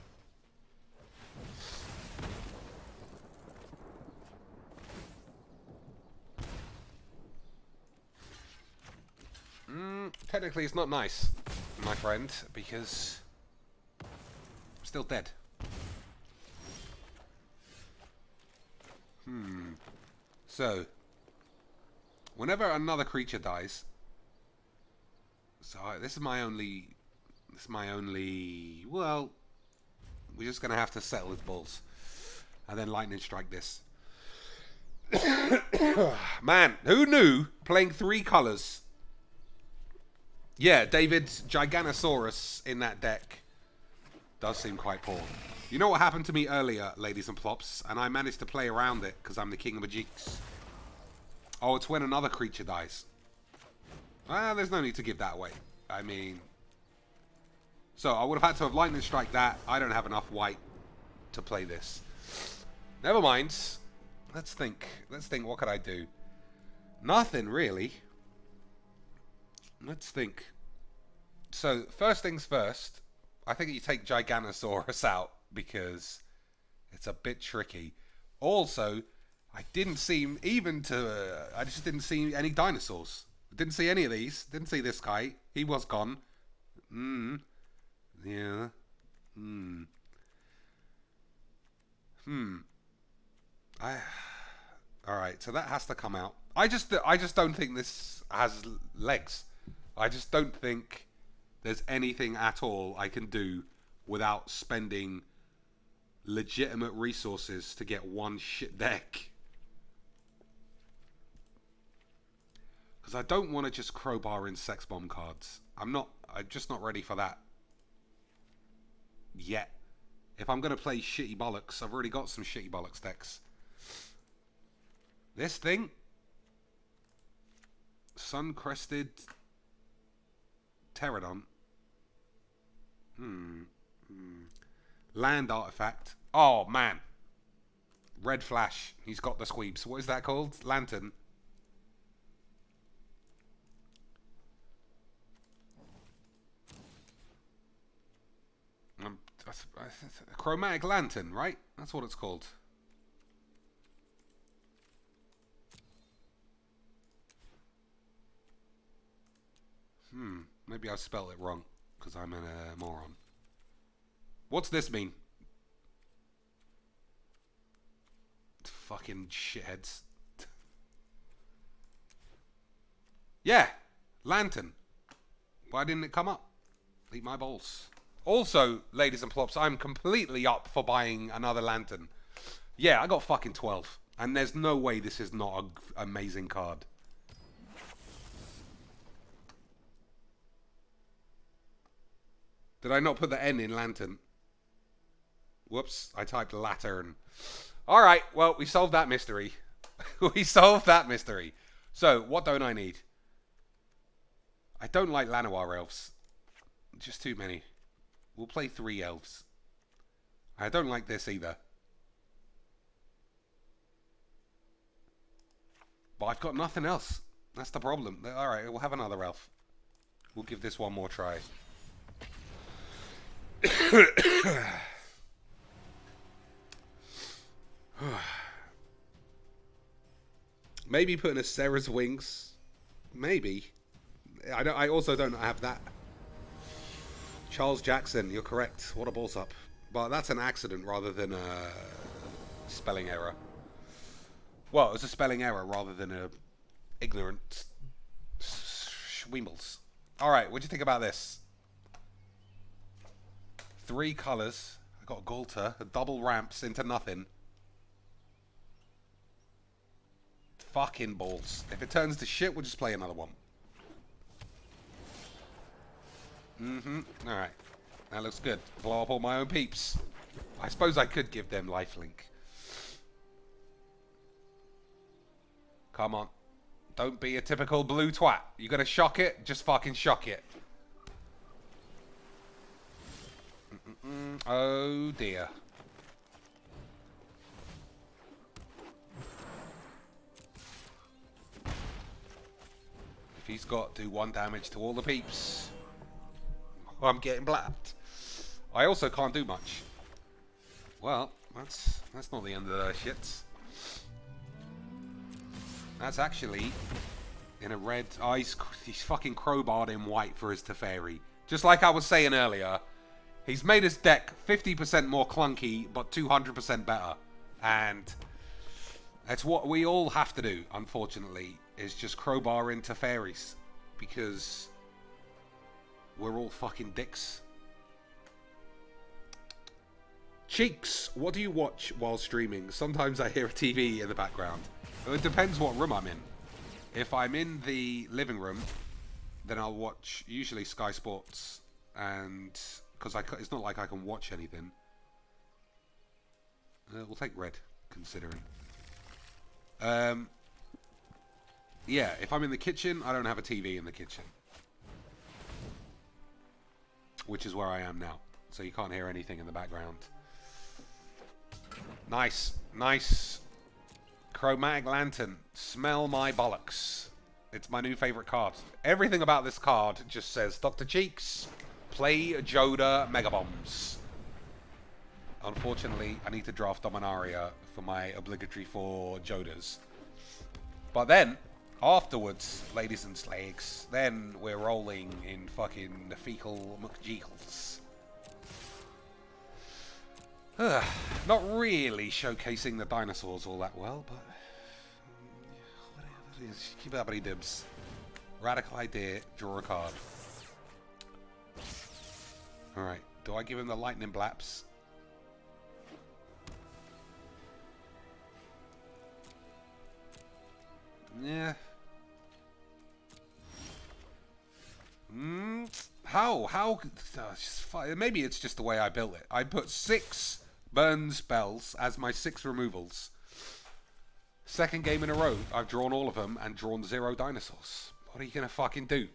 Technically, it's not nice, my friend, because I'm still dead. So, whenever another creature dies, so this is my only, well, we're just going to have to settle with balls. And then lightning strike this. Man, who knew playing 3 colors? Yeah, David's Giganosaurus in that deck does seem quite poor. You know what happened to me earlier, ladies and plops, and I managed to play around it because I'm the king of magics. Oh, it's when another creature dies. Ah, there's no need to give that away. I mean, so I would have had to have lightning strike that. I don't have enough white to play this. Never mind. Let's think. Let's think. What could I do? Nothing really. Let's think. So, first things first, I think you take Giganosaurus out because it's a bit tricky. Also, I didn't seem even to... I just didn't see any dinosaurs. Didn't see any of these. Didn't see this guy. He was gone. Yeah. Alright, so that has to come out. I just don't think this has legs. I just don't think there's anything at all I can do without spending legitimate resources to get one shit deck. Because I don't want to just crowbar in sex bomb cards. I'm just not ready for that yet. If I'm going to play shitty bollocks, I've already got some shitty bollocks decks. This thing, Sun-Crested Pterodon. Land artifact. Oh, man. Red Flash. He's got the Squeebles. What is that called? Lantern. Chromatic Lantern, right? That's what it's called. Maybe I spelled it wrong because I'm a moron. What's this mean? Fucking shitheads. Yeah, lantern. Why didn't it come up? Eat my balls. Also, ladies and plops, I'm completely up for buying another lantern. Yeah, I got fucking 12. And there's no way this is not an amazing card. Did I not put the N in lantern? Whoops, I typed Lattern. Alright, well, we solved that mystery. We solved that mystery. So, what don't I need? I don't like Llanowar elves. Just too many. We'll play 3 elves. I don't like this either. But I've got nothing else. That's the problem. Alright, we'll have another elf. We'll give this one more try. Maybe putting a Sarah's Wings. Maybe. I also don't have that. Charles Jackson, you're correct. What a balls up. But that's an accident rather than a spelling error. Well, it was a spelling error rather than a ignorant Squeebles. Alright, what do you think about this? 3 colours. I got Galter, double ramps into nothing. Fucking balls. If it turns to shit, we'll just play another one. Alright. That looks good. Blow up all my own peeps. I suppose I could give them lifelink. Come on. Don't be a typical blue twat. You gonna shock it? Just fucking shock it. Oh dear. If he's got do 1 damage to all the peeps, I'm getting blapped. I also can't do much. Well, that's not the end of the shits. That's actually in a red. Oh, he's fucking crowbarred in white for his Teferi. Just like I was saying earlier, he's made his deck 50% more clunky, but 200% better. And that's what we all have to do, unfortunately, is just crowbar into fairies. Because we're all fucking dicks. Cheeks, what do you watch while streaming? Sometimes I hear a TV in the background. It depends what room I'm in. If I'm in the living room, then I'll watch usually Sky Sports, and because it's not like I can watch anything. We'll take red, considering. Yeah, if I'm in the kitchen, I don't have a TV in the kitchen, which is where I am now, so you can't hear anything in the background. Nice, nice. Chromatic Lantern. Smell my bollocks. It's my new favourite card. Everything about this card just says, Dr. Cheeks, play Joda Mega Bombs. Unfortunately, I need to draft Dominaria for my obligatory 4 Jodas. But then, afterwards, ladies and slags, then we're rolling in fucking fecal McJeekles. Not really showcasing the dinosaurs all that well, but whatever it is, keep up any dibs. Radical idea, draw a card. Alright, do I give him the lightning blaps? Yeah. How? Maybe it's just the way I built it. I put 6 burn spells as my 6 removals. Second game in a row, I've drawn all of them and drawn 0 dinosaurs. What are you gonna fucking do?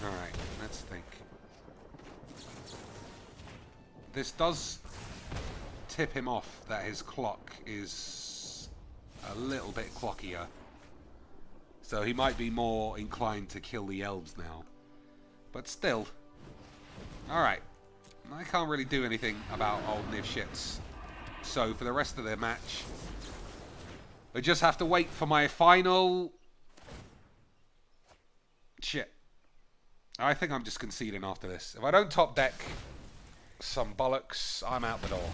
Alright, let's think. This does tip him off that his clock is a little bit clockier. So he might be more inclined to kill the elves now. But still. Alright. I can't really do anything about old Niv shits. So for the rest of the match, we just have to wait for my final... Shit. I think I'm just conceding after this. If I don't top deck some bollocks, I'm out the door.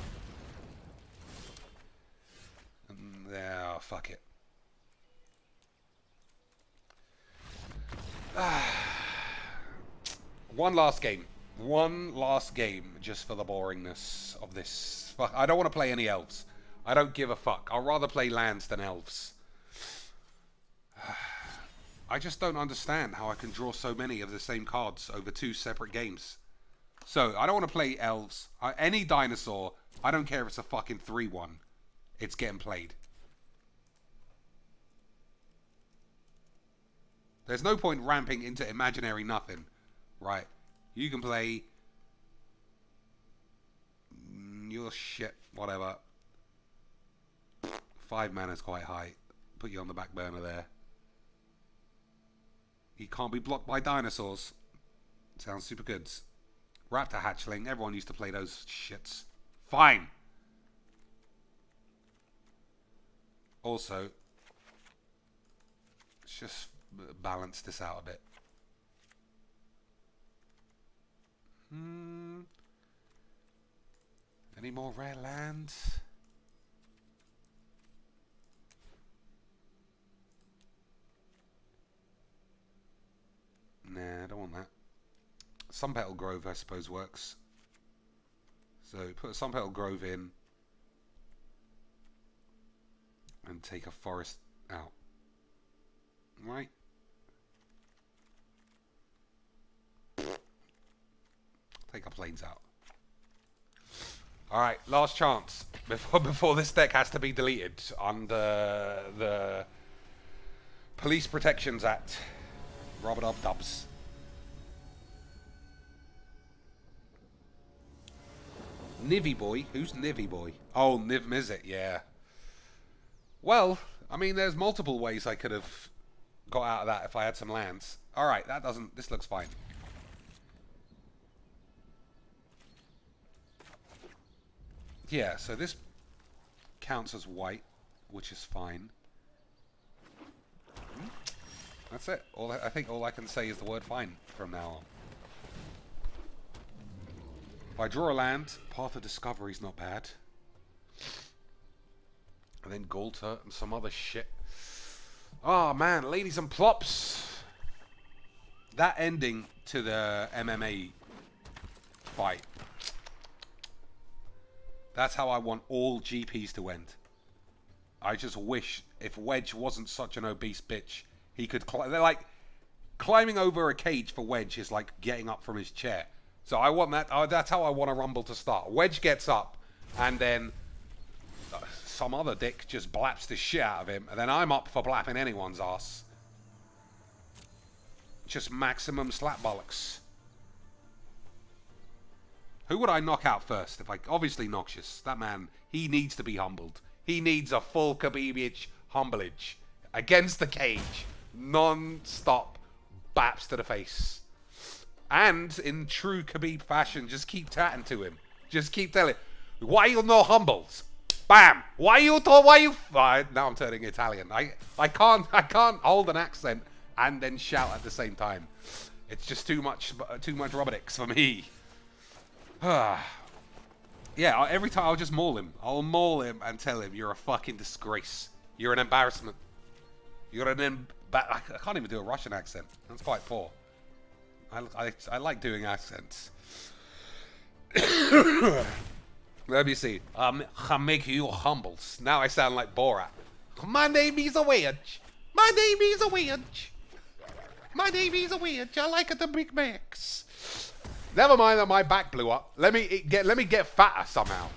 Yeah, oh, fuck it. One last game. One last game just for the boringness of this. Fuck, I don't want to play any elves. I don't give a fuck. I'll rather play lands than elves. I just don't understand how I can draw so many of the same cards over 2 separate games. So, I don't want to play elves. Any dinosaur, I don't care if it's a fucking 3-1. It's getting played. There's no point ramping into imaginary nothing. Right. You can play... your shit. Whatever. 5 mana's quite high. Put you on the back burner there. He can't be blocked by dinosaurs. Sounds super good. Raptor Hatchling. Everyone used to play those shits. Fine. Also, let's just balance this out a bit. Any more rare lands? Nah, I don't want that. Sunpetal Grove, I suppose, works. So put a Sunpetal Grove in and take a forest out. right? Take our planes out. Alright, last chance. Before this deck has to be deleted under the Police Protections Act. Robert Up Dubs. Nivy Boy? Who's Nivy Boy? Oh, Niv Mizzet, yeah. Well, I mean, there's multiple ways I could have got out of that if I had some lands. Alright, that doesn't... This looks fine. Yeah, so this counts as white, which is fine. That's it. I think all I can say is the word fine from now on. If I draw a land, Path of Discovery's not bad. And then Galter and some other shit. Oh man, ladies and plops. That ending to the MMA fight. That's how I want all GPs to end. I just wish if Wedge wasn't such an obese bitch, he could they're like climbing over a cage for Wedge is like getting up from his chair. So I want that. That's how I want a Rumble to start. Wedge gets up, and then some other dick just blaps the shit out of him, and then I'm up for blapping anyone's ass. Just maximum slap bollocks. Who would I knock out first? If I obviously Noxious. That man, he needs to be humbled. He needs a full Khabibich humblage against the cage, non-stop baps to the face. And in true Khabib fashion, just keep tatting to him. Just keep telling, why you no humbles? Bam! Why you? Now I'm turning Italian. I can't hold an accent and then shout at the same time. It's just too much robotics for me. Yeah, every time I'll just maul him. I'll maul him and tell him you're a fucking disgrace. You're an embarrassment. You're an I can't even do a Russian accent. That's quite poor. I like doing accents. Let me see. I'll make you humbles. Now I sound like Borat. My name is a Wedge. My name is a Wedge. My name is a Wedge. I like the Big Macs. Never mind that my back blew up. Let me get fatter somehow.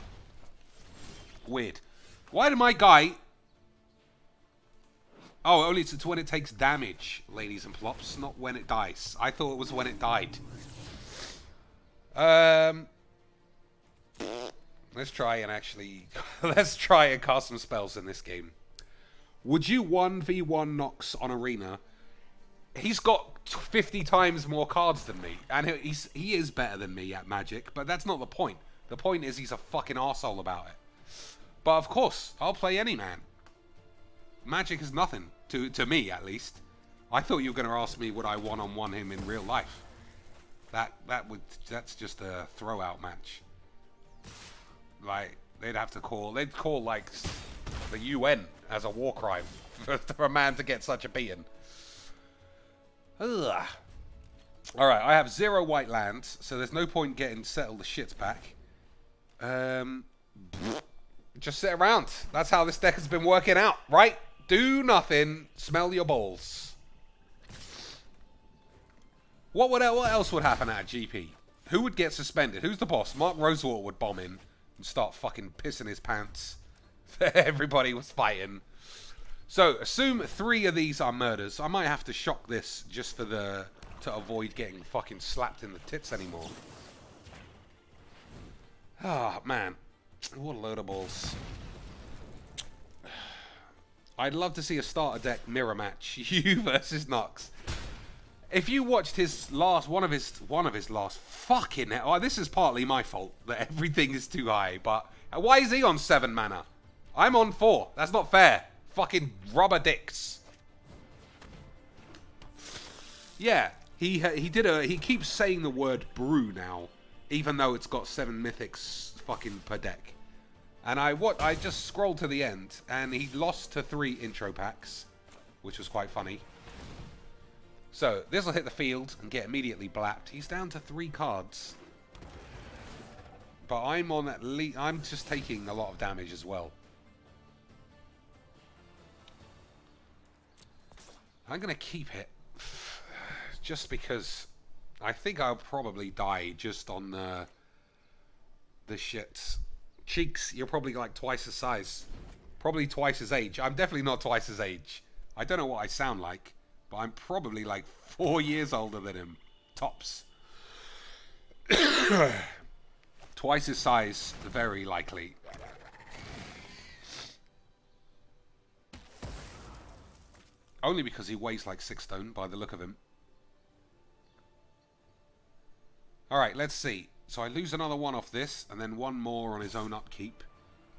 Weird. Why did my guy... Oh, only it's when it takes damage, ladies and plops, not when it dies. I thought it was when it died. Let's try and actually... let's try and cast some spells in this game. Would you 1v1 Nox on Arena? He's got 50 times more cards than me. And he is better than me at Magic, but that's not the point. The point is he's a fucking arsehole about it. But of course, I'll play any man. Magic is nothing, to me at least. I thought you were going to ask me would I one-on-one him in real life. That's just a throw-out match. Like, they'd call like the UN as a war crime for a man to get such a beating. Ugh. Alright, I have 0 white lands, so there's no point getting settled the shits back. Just sit around. That's how this deck has been working out, right? Do nothing, smell your balls. What else would happen at a GP? Who would get suspended? Who's the boss? Mark Rosewater would bomb in and start fucking pissing his pants. Everybody was fighting. So, assume 3 of these are murders. I might have to shock this just for to avoid getting fucking slapped in the tits anymore. Ah, man. What a load of balls. I'd love to see a starter deck mirror match. You versus Nox. If you watched his last one of his last fucking hell, oh, this is partly my fault that everything is too high, but why is he on 7 mana? I'm on 4. That's not fair. Fucking rubber dicks. Yeah, he keeps saying the word brew now, even though it's got 7 mythics fucking per deck. And I just scrolled to the end, and he lost to 3 intro packs, which was quite funny. So this will hit the field and get immediately blapped. He's down to 3 cards, but I'm on at least. I'm just taking a lot of damage as well. I'm going to keep it. Just because I think I'll probably die just on the shits. Cheeks, you're probably like twice the size. Probably twice his age. I'm definitely not twice his age. I don't know what I sound like, but I'm probably like 4 years older than him. Tops. Twice his size, very likely. Only because he weighs like 6 stone by the look of him. Alright, let's see. So I lose another one off this, and then one more on his own upkeep.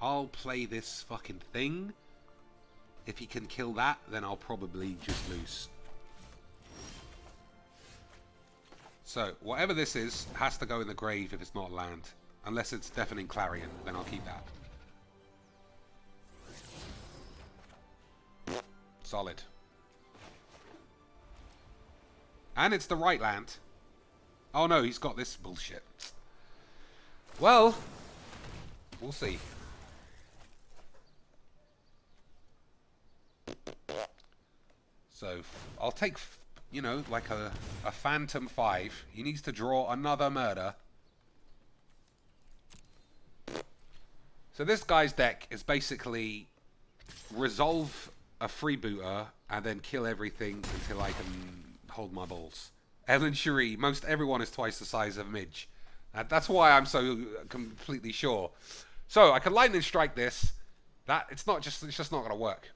I'll play this fucking thing. If he can kill that, then I'll probably just lose. So, whatever this is, has to go in the grave if it's not land. Unless it's Deafening Clarion, then I'll keep that. Solid. And it's the right land. Oh no, he's got this bullshit. Well, we'll see. So, I'll take, you know, like a Phantom 5. He needs to draw another murder. So this guy's deck is basically resolve a freebooter and then kill everything until I can hold my balls. Ellen Cherie, most everyone is twice the size of Midge. That's why I'm so completely sure. So I can lightning strike this. It's just not gonna work.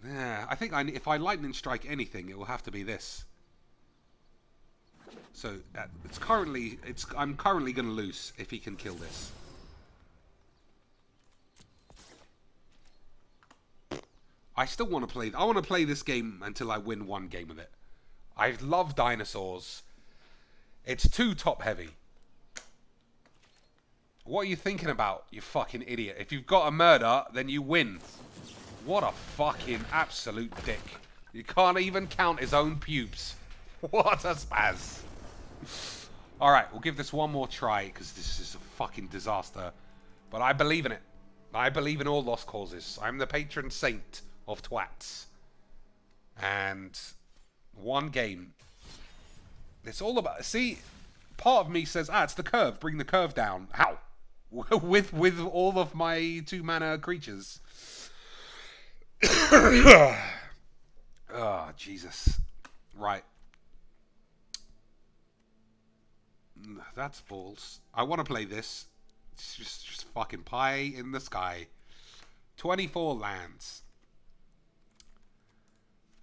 Yeah, I think if I lightning strike anything, it will have to be this. So I'm currently gonna lose if he can kill this. I still want to play. I want to play this game until I win one game with it. I love dinosaurs. It's too top heavy. What are you thinking about, you fucking idiot? If you've got a murder, then you win. What a fucking absolute dick. You can't even count his own pubes. What a spaz. Alright, we'll give this one more try, because this is a fucking disaster. But I believe in it. I believe in all lost causes. I'm the patron saint of twats. And one game. It's all about... See, part of me says, it's the curve. Bring the curve down. How? with all of my 2-mana creatures. Oh, Jesus. Right. That's balls. I want to play this. It's just fucking pie in the sky. 24 lands.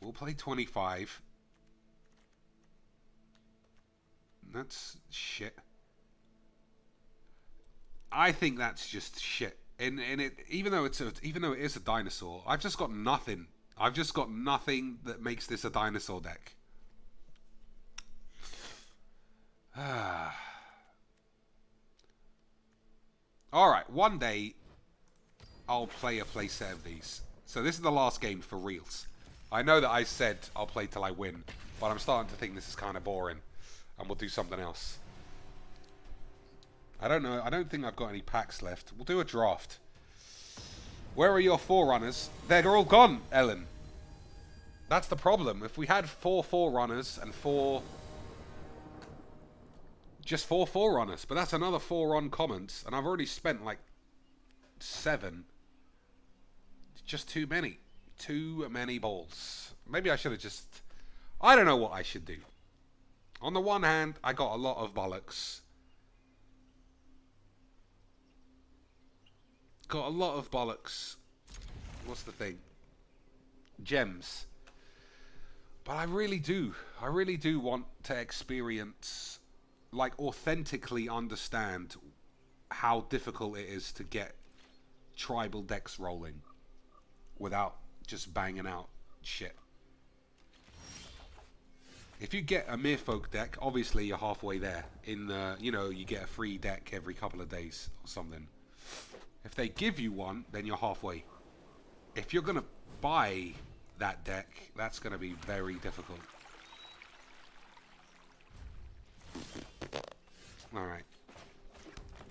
We'll play 25. That's shit. I think that's just shit. And it, even though it is a dinosaur, I've just got nothing. I've just got nothing that makes this a dinosaur deck. Alright, one day I'll play a playset of these. So this is the last game for reals. I know that I said I'll play till I win, but I'm starting to think this is kind of boring. And we'll do something else. I don't know. I don't think I've got any packs left. We'll do a draft. Where are your Forerunners? They're all gone, Ellen. That's the problem. If we had 4 Forerunners and 4... Just 4 Forerunners. But that's another 4 uncommons. And I've already spent like 7. Just too many. Too many balls. Maybe I should have just... I don't know what I should do. On the one hand, I got a lot of bollocks. Got a lot of bollocks. What's the thing? Gems. But I really do want to experience, like, authentically understand how difficult it is to get tribal decks rolling without just banging out shit. If you get a Merfolk deck, obviously you're halfway there. In the, you know, you get a free deck every couple of days or something. If they give you one, then you're halfway. If you're going to buy that deck, that's going to be very difficult. Alright.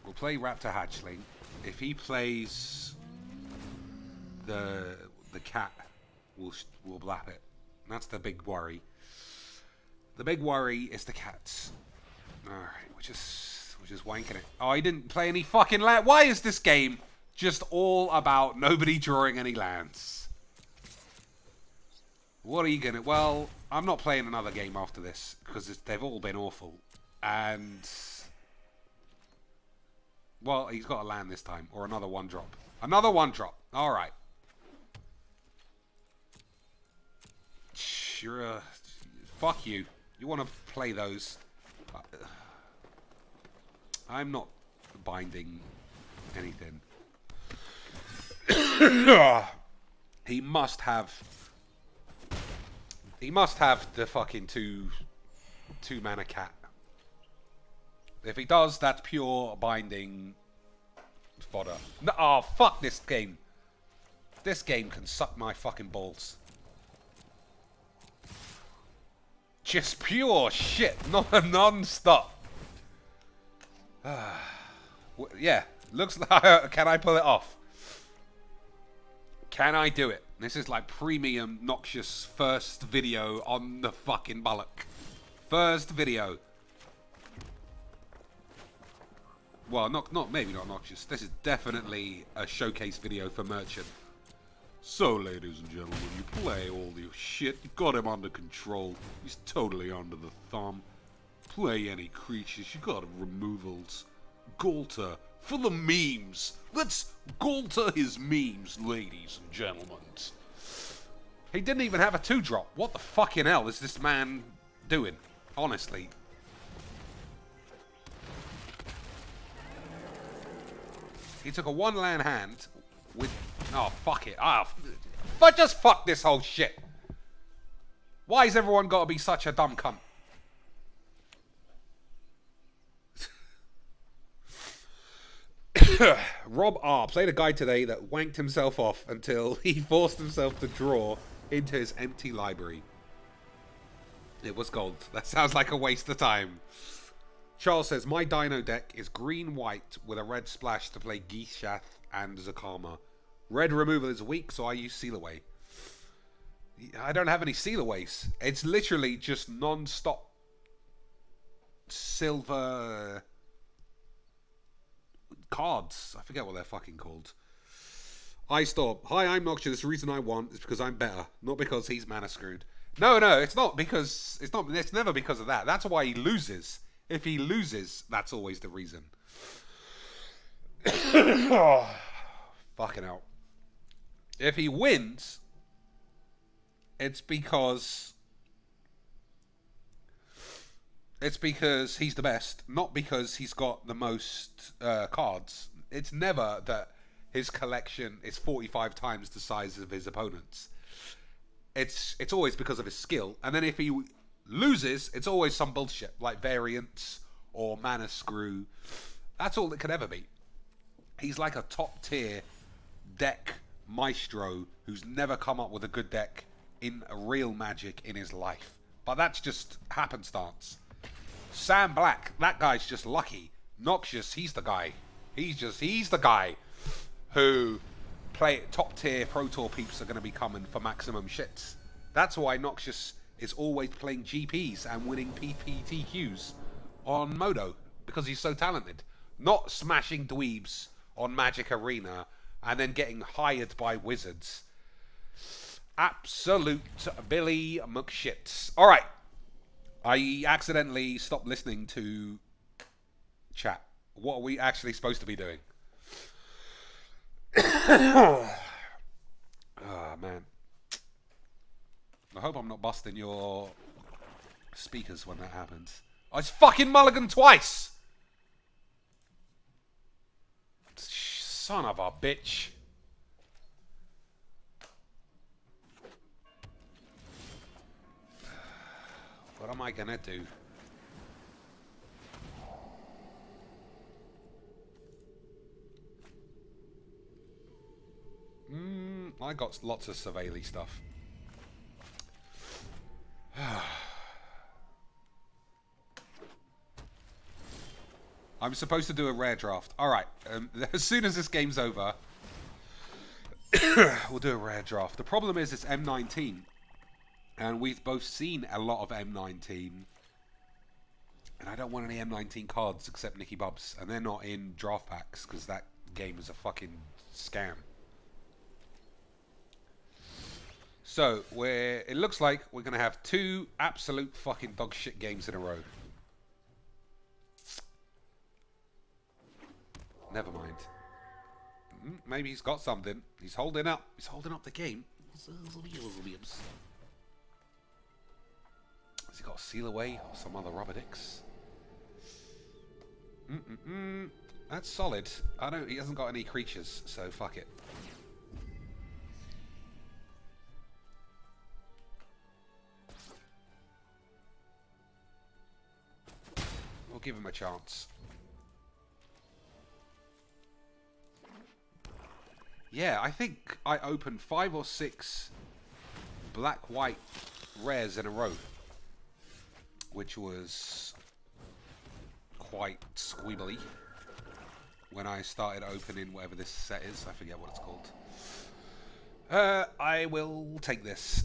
We'll play Raptor Hatchling. If he plays... the cat will blap it. That's the big worry. The big worry is the cats. All right, we're just wanking it. Oh, he didn't play any fucking land. Why is this game just all about nobody drawing any lands? What are you gonna... Well, I'm not playing another game after this because they've all been awful. And... Well, he's got a land this time. Or another one drop. Another one drop. Alright. Sure. Fuck you. You want to play those. I'm not binding anything. He must have the fucking two mana cat. If he does, that's pure binding fodder. No, oh, fuck this game. This game can suck my fucking balls. Just pure shit, non-stop. Yeah, looks like... Can I pull it off? Can I do it? This is like premium Noxious first video on the fucking bollock. First video. Well, maybe not Noxious. This is definitely a showcase video for Merchant. So, ladies and gentlemen, you play all your shit. You got him under control. He's totally under the thumb. Play any creatures. You got removals. Galter for the memes. Let's Galter his memes, ladies and gentlemen. He didn't even have a 2-drop. What the fucking hell is this man doing? Honestly. He took a 1-land hand with... Oh, fuck it. But just fuck this whole shit. Why has everyone got to be such a dumb cunt? Rob R. played a guy today that wanked himself off until he forced himself to draw into his empty library. It was gold. That sounds like a waste of time. Charles says, my Dino deck is green-white with a red splash to play Geeshath and Zakama. Red removal is weak, so I use Seal Away. I don't have any Seal Aways. It's literally just non-stop silver cards. I forget what they're fucking called. I stop. Hi, I'm Noxious. The reason I won is because I'm better, not because he's mana screwed. No, it's not because... It's never because of that. That's why he loses. If he loses, that's always the reason. Oh, fucking hell. If he wins, it's because he's the best, not because he's got the most cards. It's never that his collection is 45 times the size of his opponent's. It's always because of his skill. And then if he loses, it's always some bullshit like variants or mana screw. That's all it could ever be. He's like a top tier deck maestro who's never come up with a good deck in a real Magic in his life. But that's just happenstance. Sam Black, that guy's just lucky. Noxious, he's the guy. He's the guy who top tier Pro Tour peeps are going to be coming for maximum shits. That's why Noxious is always playing GPs and winning PPTQs on Modo, because he's so talented. Not smashing dweebs on Magic Arena and then getting hired by wizards. Absolute Billy McShits. Alright. I accidentally stopped listening to chat. What are we actually supposed to be doing? Oh, man. I hope I'm not busting your speakers when that happens. I just fucking mulligan twice! Son of a bitch. What am I gonna do? I got lots of Surveilly stuff. I'm supposed to do a rare draft. Alright, as soon as this game's over, We'll do a rare draft. The problem is it's M19. And we've both seen a lot of M19. And I don't want any M19 cards except Nicky Bubs. And they're not in draft packs because that game is a fucking scam. So, it looks like we're going to have 2 absolute fucking dog shit games in a row. Never mind. Maybe he's got something. He's holding up. He's holding up the game. Has he got a Seal Away or some other rubber dicks? That's solid. I know he hasn't got any creatures, so fuck it. We'll give him a chance. Yeah, I think I opened 5 or 6 black-white rares in a row, which was quite squeebly when I started opening whatever this set is. I forget what it's called. I will take this.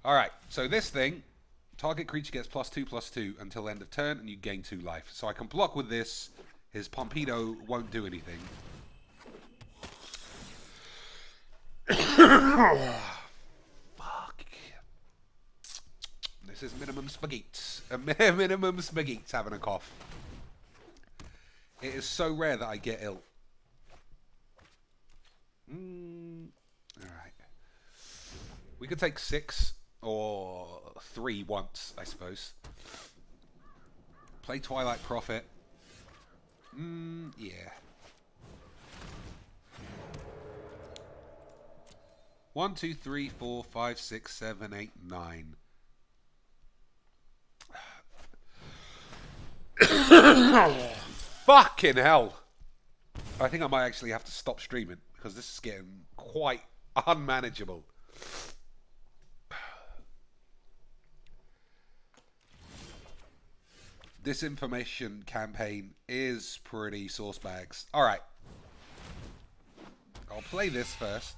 Alright, so this thing, target creature gets +2/+2 until end of turn, and you gain 2 life. So I can block with this. His Pompido won't do anything. Fuck. This is minimum spagheets. Minimum spagheets having a cough. It is so rare that I get ill. Alright. We could take 6. Or 3 once, I suppose. Play Twilight Prophet. Yeah. 1, 2, 3, 4, 5, 6, 7, 8, 9. Fucking hell. I think I might actually have to stop streaming because this is getting quite unmanageable. This information campaign is pretty sauce bags. Alright. I'll play this first.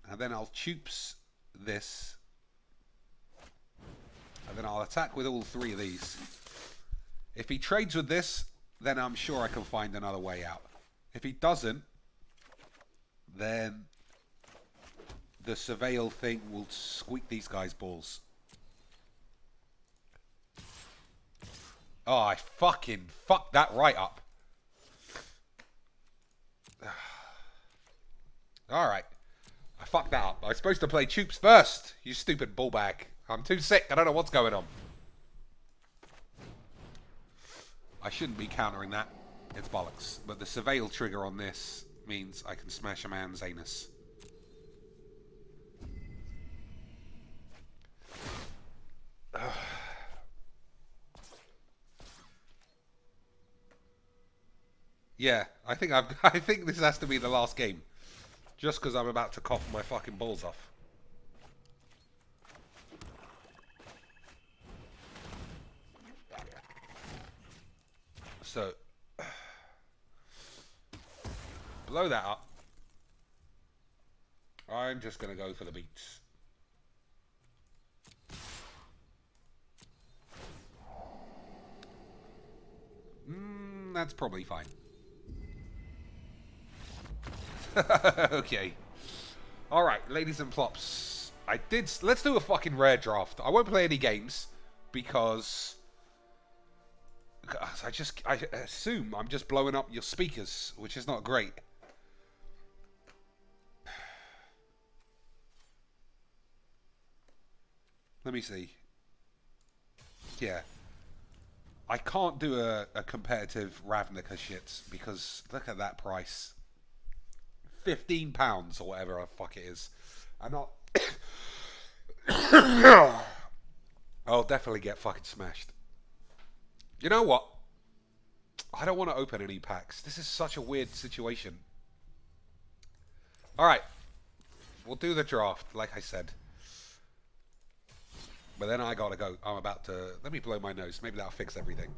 And then I'll choops this. And then I'll attack with all 3 of these. If he trades with this, then I'm sure I can find another way out. If he doesn't, then the surveil thing will squeak these guys' balls. Oh, I fucking fucked that right up. Alright. I fucked that up. I was supposed to play Choops first, you stupid ballbag. I'm too sick. I don't know what's going on. I shouldn't be countering that. It's bollocks. But the surveil trigger on this means I can smash a man's anus. Yeah, I think this has to be the last game. Just because I'm about to cough my fucking balls off. So, blow that up. I'm just going to go for the beats. That's probably fine. Okay. Alright, ladies and plops. Let's do a fucking rare draft. I won't play any games because I assume I'm just blowing up your speakers, which is not great. Let me see. Yeah. I can't do a competitive Ravnica shit because look at that price. £15 or whatever the fuck it is. I'm not... I'll definitely get fucking smashed. You know what? I don't want to open any packs. This is such a weird situation. Alright. We'll do the draft, like I said. But then I gotta go. I'm about to... Let me blow my nose. Maybe that'll fix everything.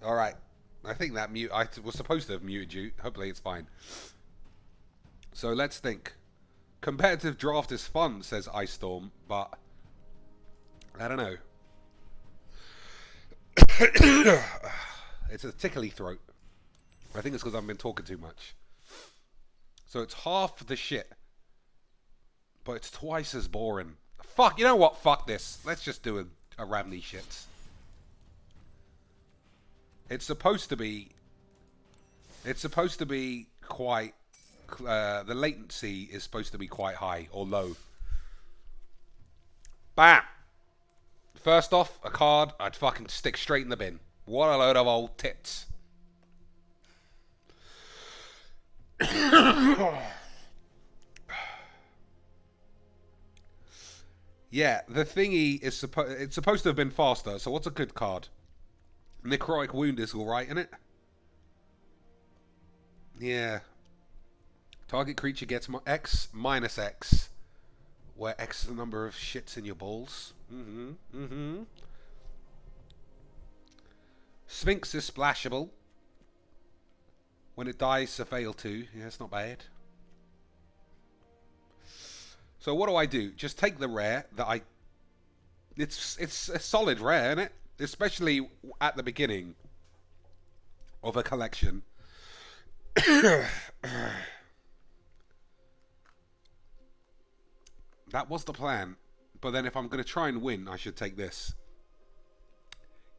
Alright. I think that mute... I was supposed to have muted you. Hopefully it's fine. So let's think. Competitive draft is fun, says Ice Storm, but... I don't know. It's a tickly throat. I think it's because I've been talking too much. So it's half the shit. But it's twice as boring. Fuck, you know what? Fuck this. Let's just do a Ramney shits. It's supposed to be quite... the latency is supposed to be quite high or low. Bam! First off, a card I'd fucking stick straight in the bin. What a load of old tits. Yeah, the thingy is it's supposed to have been faster, so what's a good card? Necrotic Wound is alright, isn't it? Yeah. Target creature gets X minus X, where X is the number of shits in your balls. Sphinx is splashable. When it dies, a fail 2. Yeah, it's not bad. So what do I do? Just take the rare that I... It's a solid rare, isn't it? Especially at the beginning of a collection. That was the plan. But then if I'm going to try and win, I should take this.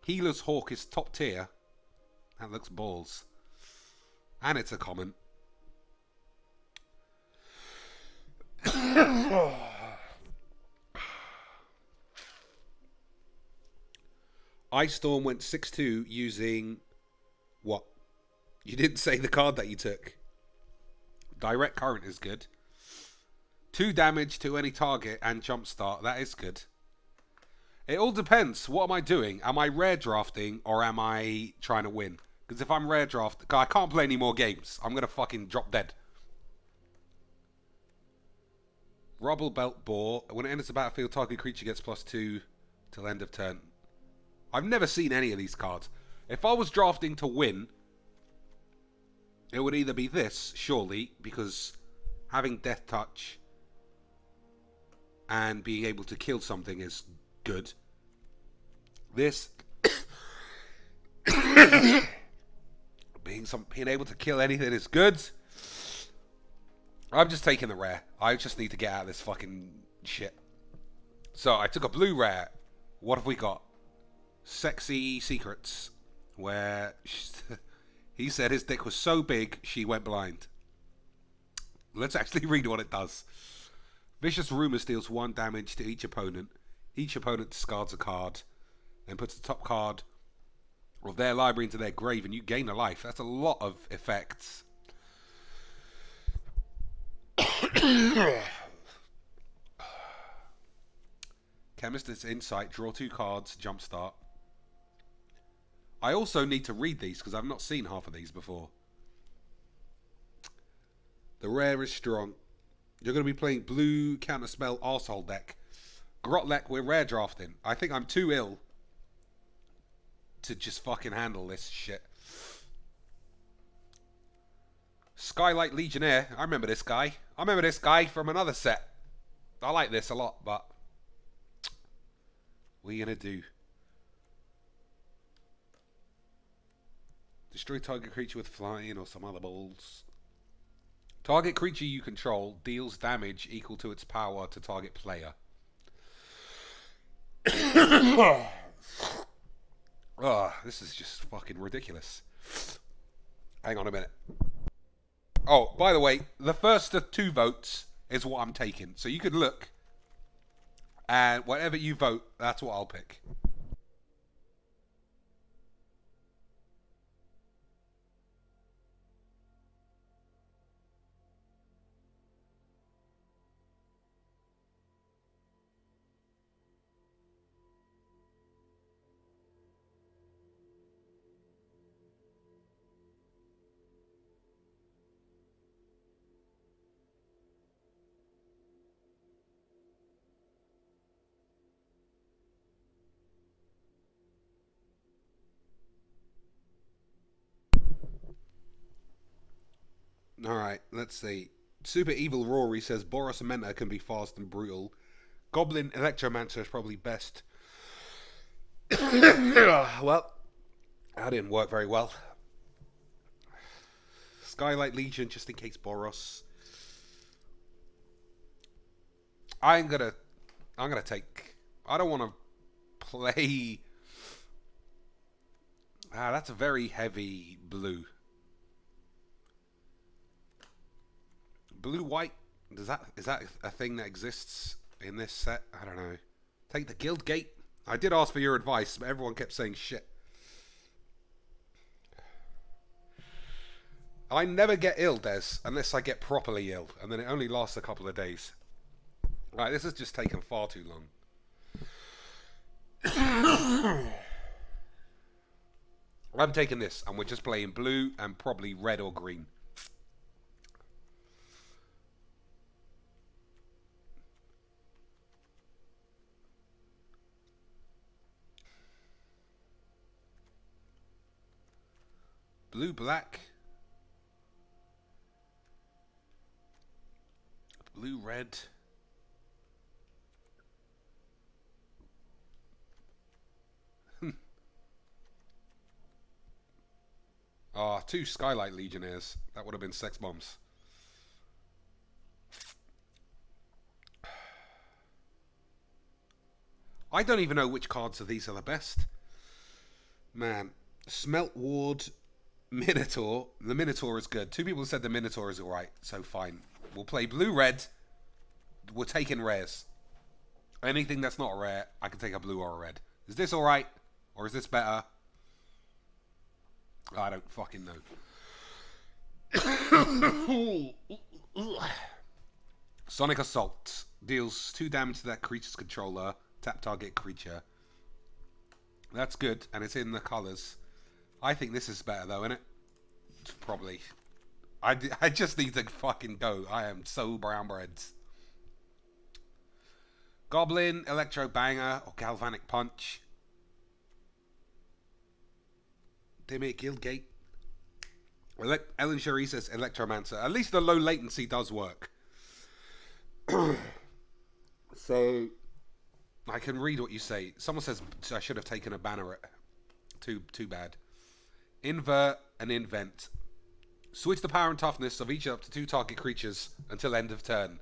Healer's Hawk is top tier. That looks balls. And it's a common. Ice Storm went 6-2 using... What? You didn't say the card that you took. Direct Current is good. 2 damage to any target and Jumpstart. That is good. It all depends. What am I doing? Am I rare drafting or am I trying to win? Because if I'm rare draft... I can't play any more games. I'm going to fucking drop dead. Rubble Belt Boar. When it enters the battlefield, target creature gets +2 till end of turn. I've never seen any of these cards. If I was drafting to win, it would either be this, surely, because having Death Touch and being able to kill something is good. This... being able to kill anything is good. I'm just taking the rare. I just need to get out of this fucking shit. So I took a blue rare. What have we got? Sexy Secrets. Where he said his dick was so big she went blind. Let's actually read what it does. Vicious Rumor deals 1 damage to each opponent. Each opponent discards a card. Then puts the top card of their library into their grave and you gain a life. That's a lot of effects. Chemist's Insight, draw 2 cards, Jumpstart. I also need to read these because I've not seen half of these before. The rare is strong. You're going to be playing blue counterspell arsehole deck. Grotlek, we're rare drafting. I think I'm too ill to just fucking handle this shit. Skylight Legionnaire. I remember this guy. I remember this guy from another set. I like this a lot, but what are you going to do? Destroy target creature with flying or some other balls. Target creature you control deals damage equal to its power to target player. Oh, this is just fucking ridiculous. Hang on a minute. Oh, by the way, the first of 2 votes is what I'm taking. So you can look, and whatever you vote, that's what I'll pick. Alright, let's see. Super Evil Rory says Boros Menta can be fast and brutal. Goblin Electromancer is probably best. Well, that didn't work very well. Skylight Legion, just in case Boros. I'm gonna take. I don't want to play. That's a very heavy blue. Blue white. Is that a thing that exists in this set? I don't know. Take the Guild Gate. I did ask for your advice, but everyone kept saying shit. I never get ill, Des, unless I get properly ill, and then it only lasts a couple of days. Right, this has just taken far too long. I'm taking this, and we're just playing blue and probably red or green. Blue, black. Blue, red. Ah, 2 Skylight Legionnaires. That would have been sex bombs. I don't even know which cards of these are the best. Man, Smelt Ward, Minotaur. The Minotaur is good. 2 people said the Minotaur is alright, so fine. We'll play blue-red. We're taking rares. Anything that's not rare, I can take a blue or a red. Is this alright? Or is this better? I don't fucking know. Sonic Assault. Deals 2 damage to that creature's controller. Tap target creature. That's good, and it's in the colours. I think this is better though, isn't it? Probably. I just need to fucking go. I am so brown breads. Goblin, Electro Banger, or Galvanic Punch. Dimmick, Guildgate. Ellen Cherie says Electromancer. At least the low latency does work. So, I can read what you say. Someone says I should have taken a banner. Too bad. Invert and invent. Switch the power and toughness of each up to 2 target creatures until end of turn.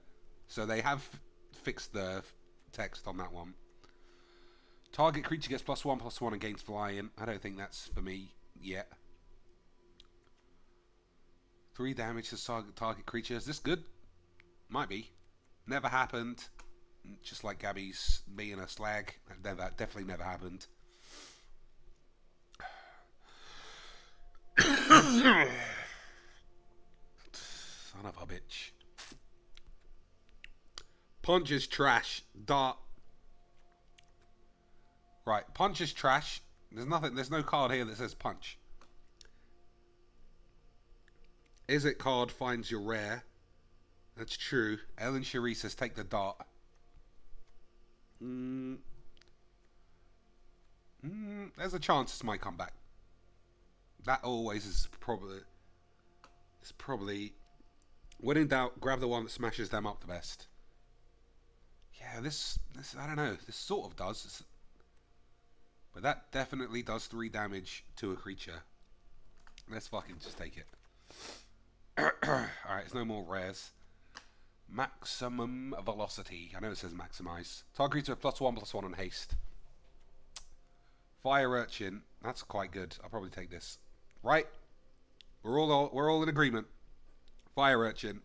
So they have fixed the text on that one. Target creature gets +1/+1 against flying. I don't think that's for me yet. 3 damage to target creature. Is this good? Might be. Never happened. Just like Gabby's being a slag. That definitely never happened. Son of a bitch. Punch is trash. Dart. Right, punch is trash. There's no card here that says punch. Is it card finds your rare? That's true. Ellen Cherie says take the dart. There's a chance this might come back. That always is probably. It's probably. When in doubt, grab the one that smashes them up the best. Yeah, this I don't know. This sort of does. But that definitely does 3 damage to a creature. Let's fucking just take it. Alright, there's no more rares. Maximum velocity. I know it says maximize. Target creature +1/+1 on haste. Fire Urchin. That's quite good. I'll probably take this. Right? We're all in agreement. Fire Urchin.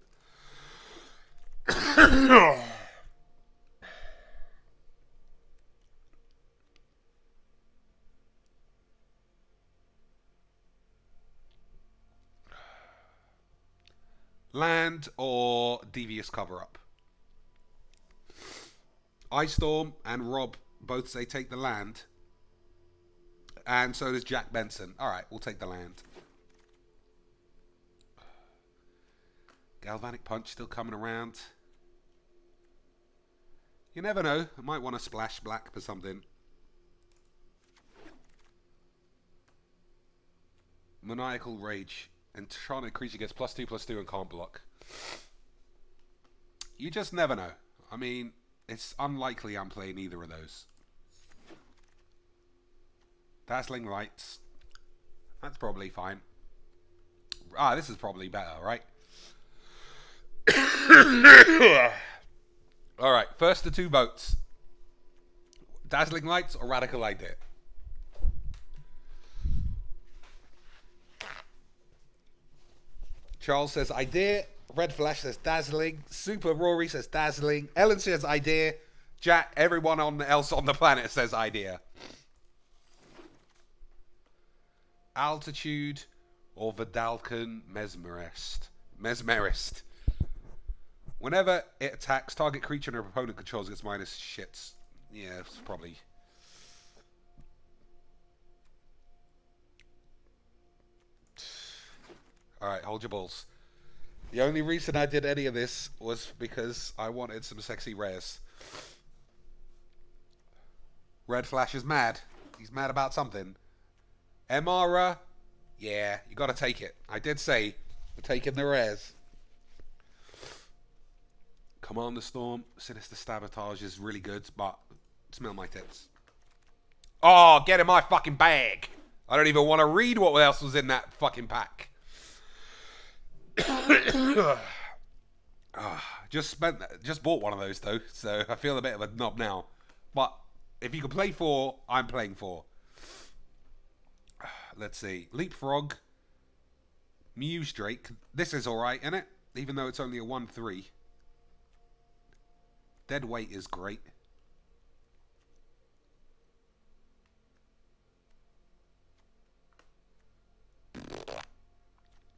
Land or Devious Cover-Up? Ice Storm and Rob both say take the land. And so does Jack Benson. Alright, we'll take the land. Galvanic Punch still coming around. You never know. I might want to splash black for something. Maniacal Rage. Enchanted creature gets +2/+2 and can't block. You just never know. I mean, it's unlikely I'm playing either of those. Dazzling Lights. That's probably fine. Ah, this is probably better, right? Alright, first the 2 votes. Dazzling Lights or Radical Idea? Charles says Idea. Red Flash says Dazzling. Super Rory says Dazzling. Ellen says Idea. Jack, everyone else on the planet says Idea. Altitude or Vidalcan Mesmerist. Whenever it attacks, target creature and opponent controls gets minus shits. Yeah, it's probably... Alright, hold your balls. The only reason I did any of this was because I wanted some sexy rares. Red Flash is mad. He's mad about something. Emara, yeah, you gotta take it. I did say, we're taking the rares. Commander Storm, Sinister Sabotage is really good, but smell my tits. Oh, get in my fucking bag. I don't even want to read what else was in that fucking pack. Just bought one of those though, so I feel a bit of a knob now. But if you can play 4, I'm playing 4. Let's see. Leapfrog. Muse Drake. This is alright, isn't it? Even though it's only a 1/3. Dead Weight is great.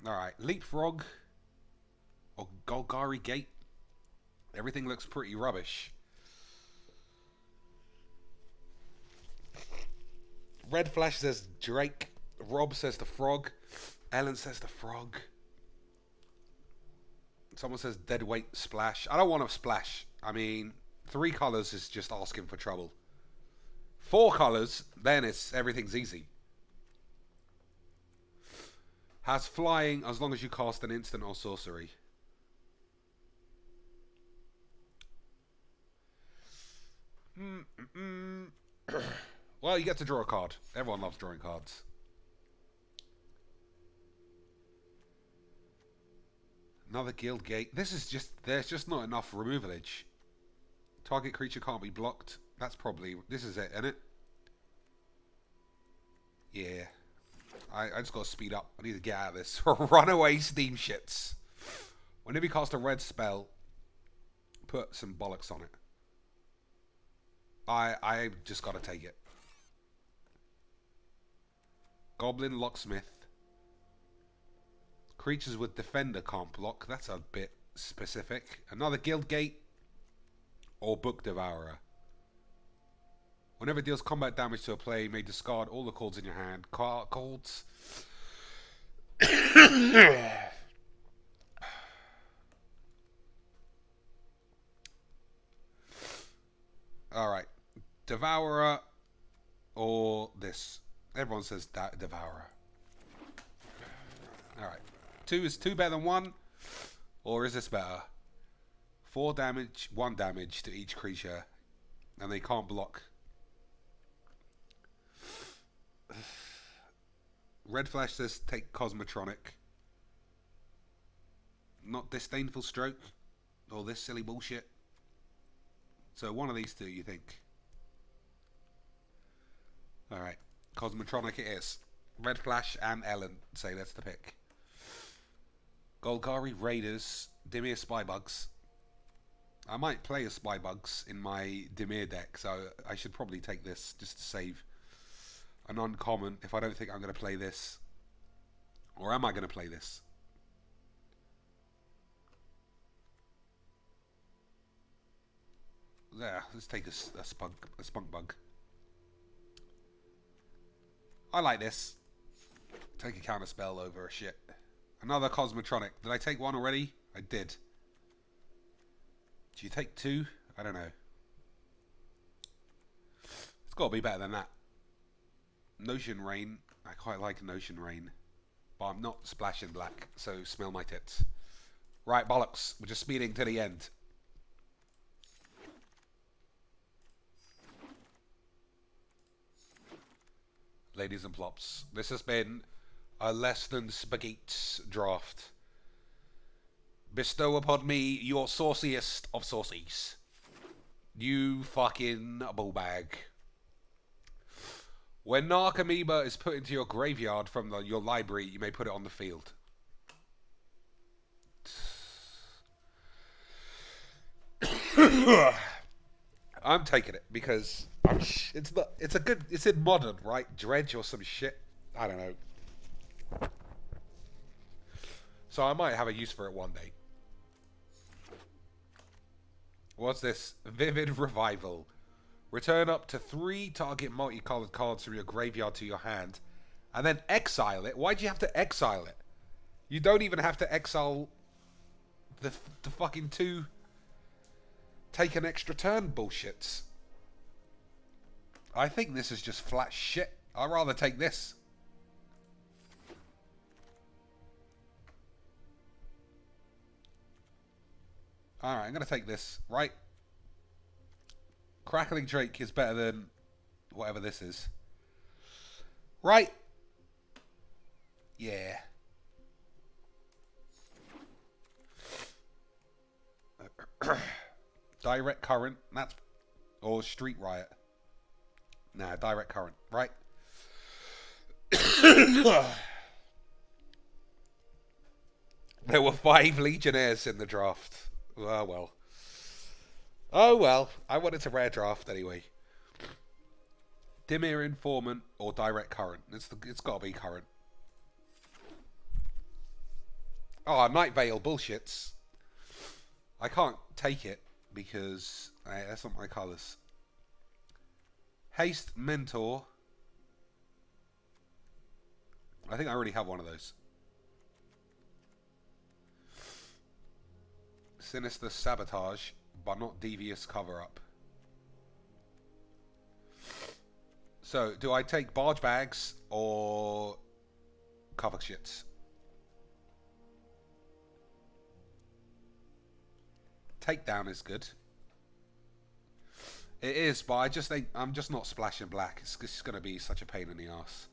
Alright. Leapfrog. Or Golgari Gate. Everything looks pretty rubbish. Red Flash says Drake. Rob says the Frog. Ellen says the Frog. Someone says Dead Weight Splash. I don't want a Splash. I mean, 3 colors is just asking for trouble. 4 colors, then everything's easy. Has flying as long as you cast an instant or sorcery. Well, you get to draw a card. Everyone loves drawing cards. Another Guild Gate. This is just... There's just not enough removalage. Target creature can't be blocked. That's probably... This is it, isn't it? Yeah. I just got to speed up. I need to get out of this. Runaway Steam Shits. Whenever you cast a red spell, put some bollocks on it. I just got to take it. Goblin Locksmith. Creatures with Defender can't block. That's a bit specific. Another Guild Gate. Or Book Devourer. Whenever it deals combat damage to a player, you may discard all the cards in your hand. Cards. Alright. Devourer or this. Everyone says Devourer. Alright. 2 is 2 better than 1? Or is this better? 4 damage, 1 damage to each creature. And they can't block. Red Flash says take Cosmotronic. Not Disdainful Stroke. Or this silly bullshit. So one of these 2, you think? Alright. Cosmotronic it is. Red Flash and Ellen say that's the pick. Golgari Raiders. Dimir Spybugs. I might play a Spybugs in my Dimir deck, so I should probably take this just to save an uncommon if I don't think I'm going to play this. Or am I going to play this? There, let's take a spunk bug. I like this. Take a counter spell over a shit. Another Cosmotronic. Did I take 1 already? I did. Do you take 2? I don't know. It's got to be better than that. Notion Rain. I quite like Notion Rain. But I'm not splashing black, so smell my tits. Right, bollocks. We're just speeding to the end. Ladies and plops, this has been a less than spagheets draft. Bestow upon me your sauciest of saucies. You fucking bullbag. When Narc Amoeba is put into your graveyard from your library, you may put it on the field. I'm taking it because it's in modern, right? Dredge or some shit. I don't know. So I might have a use for it one day. What's this? Vivid Revival. Return up to 3 target multicolored cards from your graveyard to your hand, and then exile it. Why'd you have to exile it? You don't even have to exile the fucking 2 take an extra turn bullshits. I think this is just flat shit. I'd rather take this. Alright, I'm going to take this, right? Crackling Drake is better than whatever this is. Right? Yeah. Direct Current, that's... Or Street Riot. Nah, Direct Current, right? There were 5 Legionnaires in the draft. Oh, well. Oh, well. I wanted to rare draft anyway. Dimir Informant or Direct Current. It's got to be Current. Oh, Night Veil bullshits. I can't take it because that's not my colours. Haste Mentor. I think I already have one of those. Sinister Sabotage, but not Devious Cover-Up. So, do I take Barge Bags or Cover Shits? Takedown is good. It is, but I just think I'm just not splashing black. It's just going to be such a pain in the ass.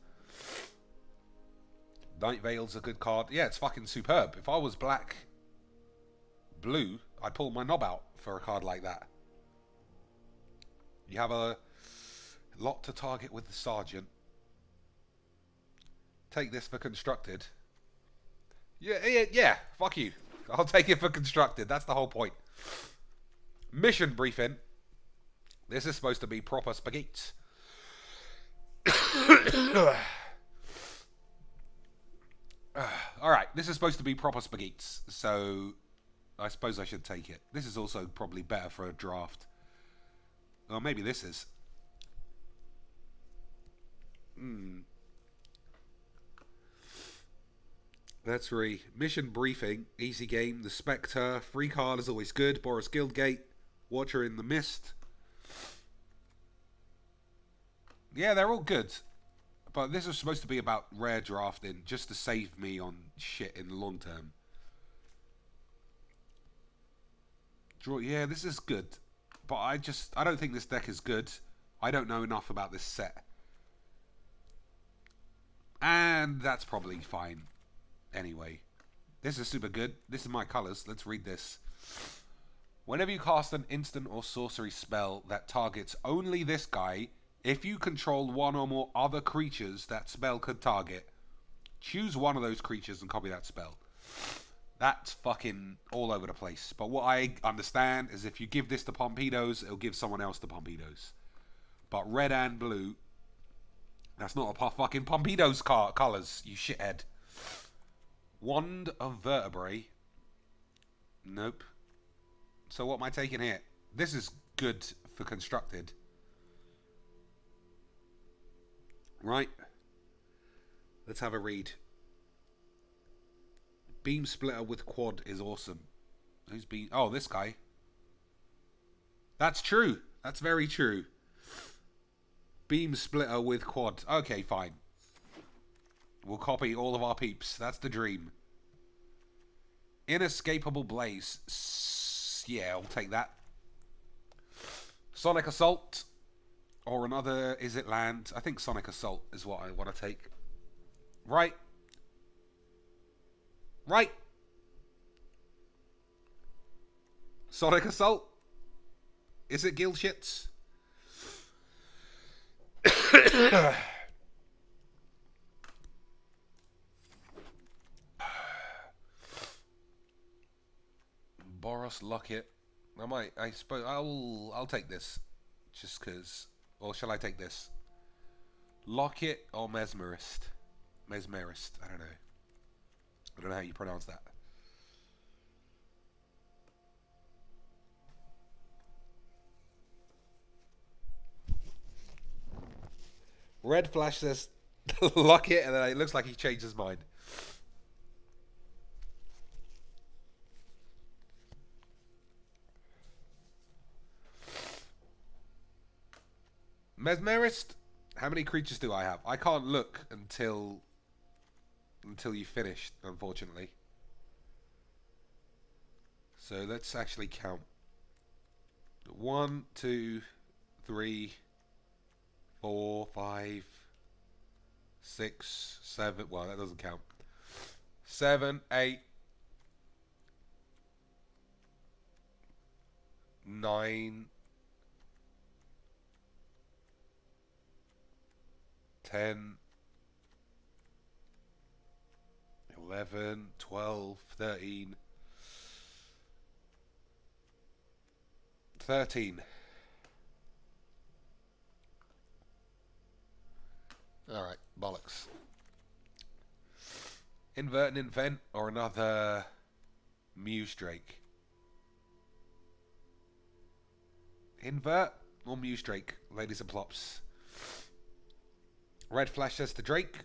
Night Veil's a good card. Yeah, it's fucking superb. If I was black... blue, I'd pull my knob out for a card like that. You have a lot to target with the Sergeant. Take this for Constructed. Yeah, fuck you. I'll take it for Constructed. That's the whole point. Mission Briefing. This is supposed to be proper spagheets. Alright, this is supposed to be proper spagheets. So... I suppose I should take it. This is also probably better for a draft. Or maybe this is. That's right. Mission Briefing. Easy game. The Spectre. Free card is always good. Boris Guildgate. Watcher in the Mist. Yeah, they're all good. But this is supposed to be about rare drafting. Just to save me on shit in the long term. Yeah, this is good. But I don't think this deck is good. I don't know enough about this set. And that's probably fine. Anyway. This is super good. This is my colours. Let's read this. Whenever you cast an instant or sorcery spell that targets only this guy, if you control one or more other creatures that spell could target, choose one of those creatures and copy that spell. That's fucking all over the place. But what I understand is if you give this to Pompidos, it'll give someone else to Pompidos. But red and blue, that's not a fucking Pompidos colours, you shithead. Wand of Vertebrae. Nope. So what am I taking here? This is good for Constructed. Right. Let's have a read. Beam Splitter with Quad is awesome. Who's been... Oh, this guy. That's true. That's very true. Beam Splitter with Quad. Okay, fine. We'll copy all of our peeps. That's the dream. Inescapable Blaze. Yeah, I'll take that. Sonic Assault. Or another, is it land? I think Sonic Assault is what I want to take. Right. Right. Sonic Assault. Is it Guild Shits? Boros Locket. I suppose I'll take this. Just cause. Or shall I take this? Locket or Mesmerist? Mesmerist. I don't know. I don't know how you pronounce that. Red Flash says Locket, and then it looks like he changed his mind. Mesmerist? How many creatures do I have? I can't look until you finish, unfortunately. So let's actually count. 1, 2, 3, 4, 5, 6, 7. Well, that doesn't count. 7, 8, 9, 10, 11, 12, 13, 13. Alright, bollocks. Invert and invent or another Muse Drake? Invert or Muse Drake, ladies and plops? Red Flash says to Drake.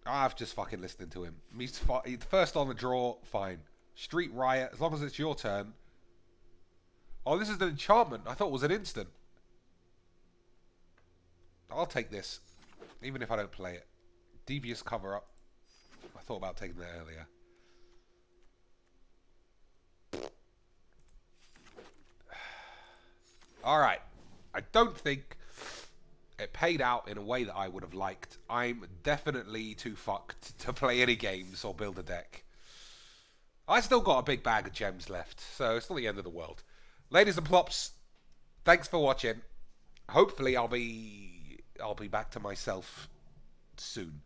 I've just fucking listened to him. He's first on the draw, fine. Street Riot, as long as it's your turn. Oh, this is an enchantment. I thought it was an instant. I'll take this, even if I don't play it. Devious Cover Up. I thought about taking that earlier. Alright. I don't think it paid out in a way that I would have liked. I'm definitely too fucked to play any games or build a deck. I still got a big bag of gems left, so it's not the end of the world. Ladies and plops, thanks for watching. Hopefully I'll be back to myself soon.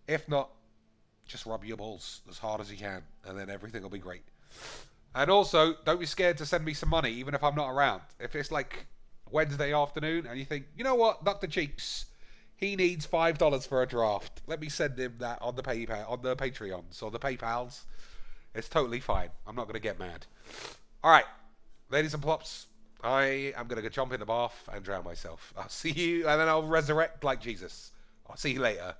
If not, just rub your balls as hard as you can, and then everything will be great. And also, don't be scared to send me some money, even if I'm not around. If it's like Wednesday afternoon, and you think, you know what, Dr. Cheeks, he needs $5 for a draft. Let me send him that on the PayPal, on the Patreons or the PayPals. It's totally fine. I'm not going to get mad. All right, ladies and plops, I am going to go jump in the bath and drown myself. I'll see you, and then I'll resurrect like Jesus. I'll see you later.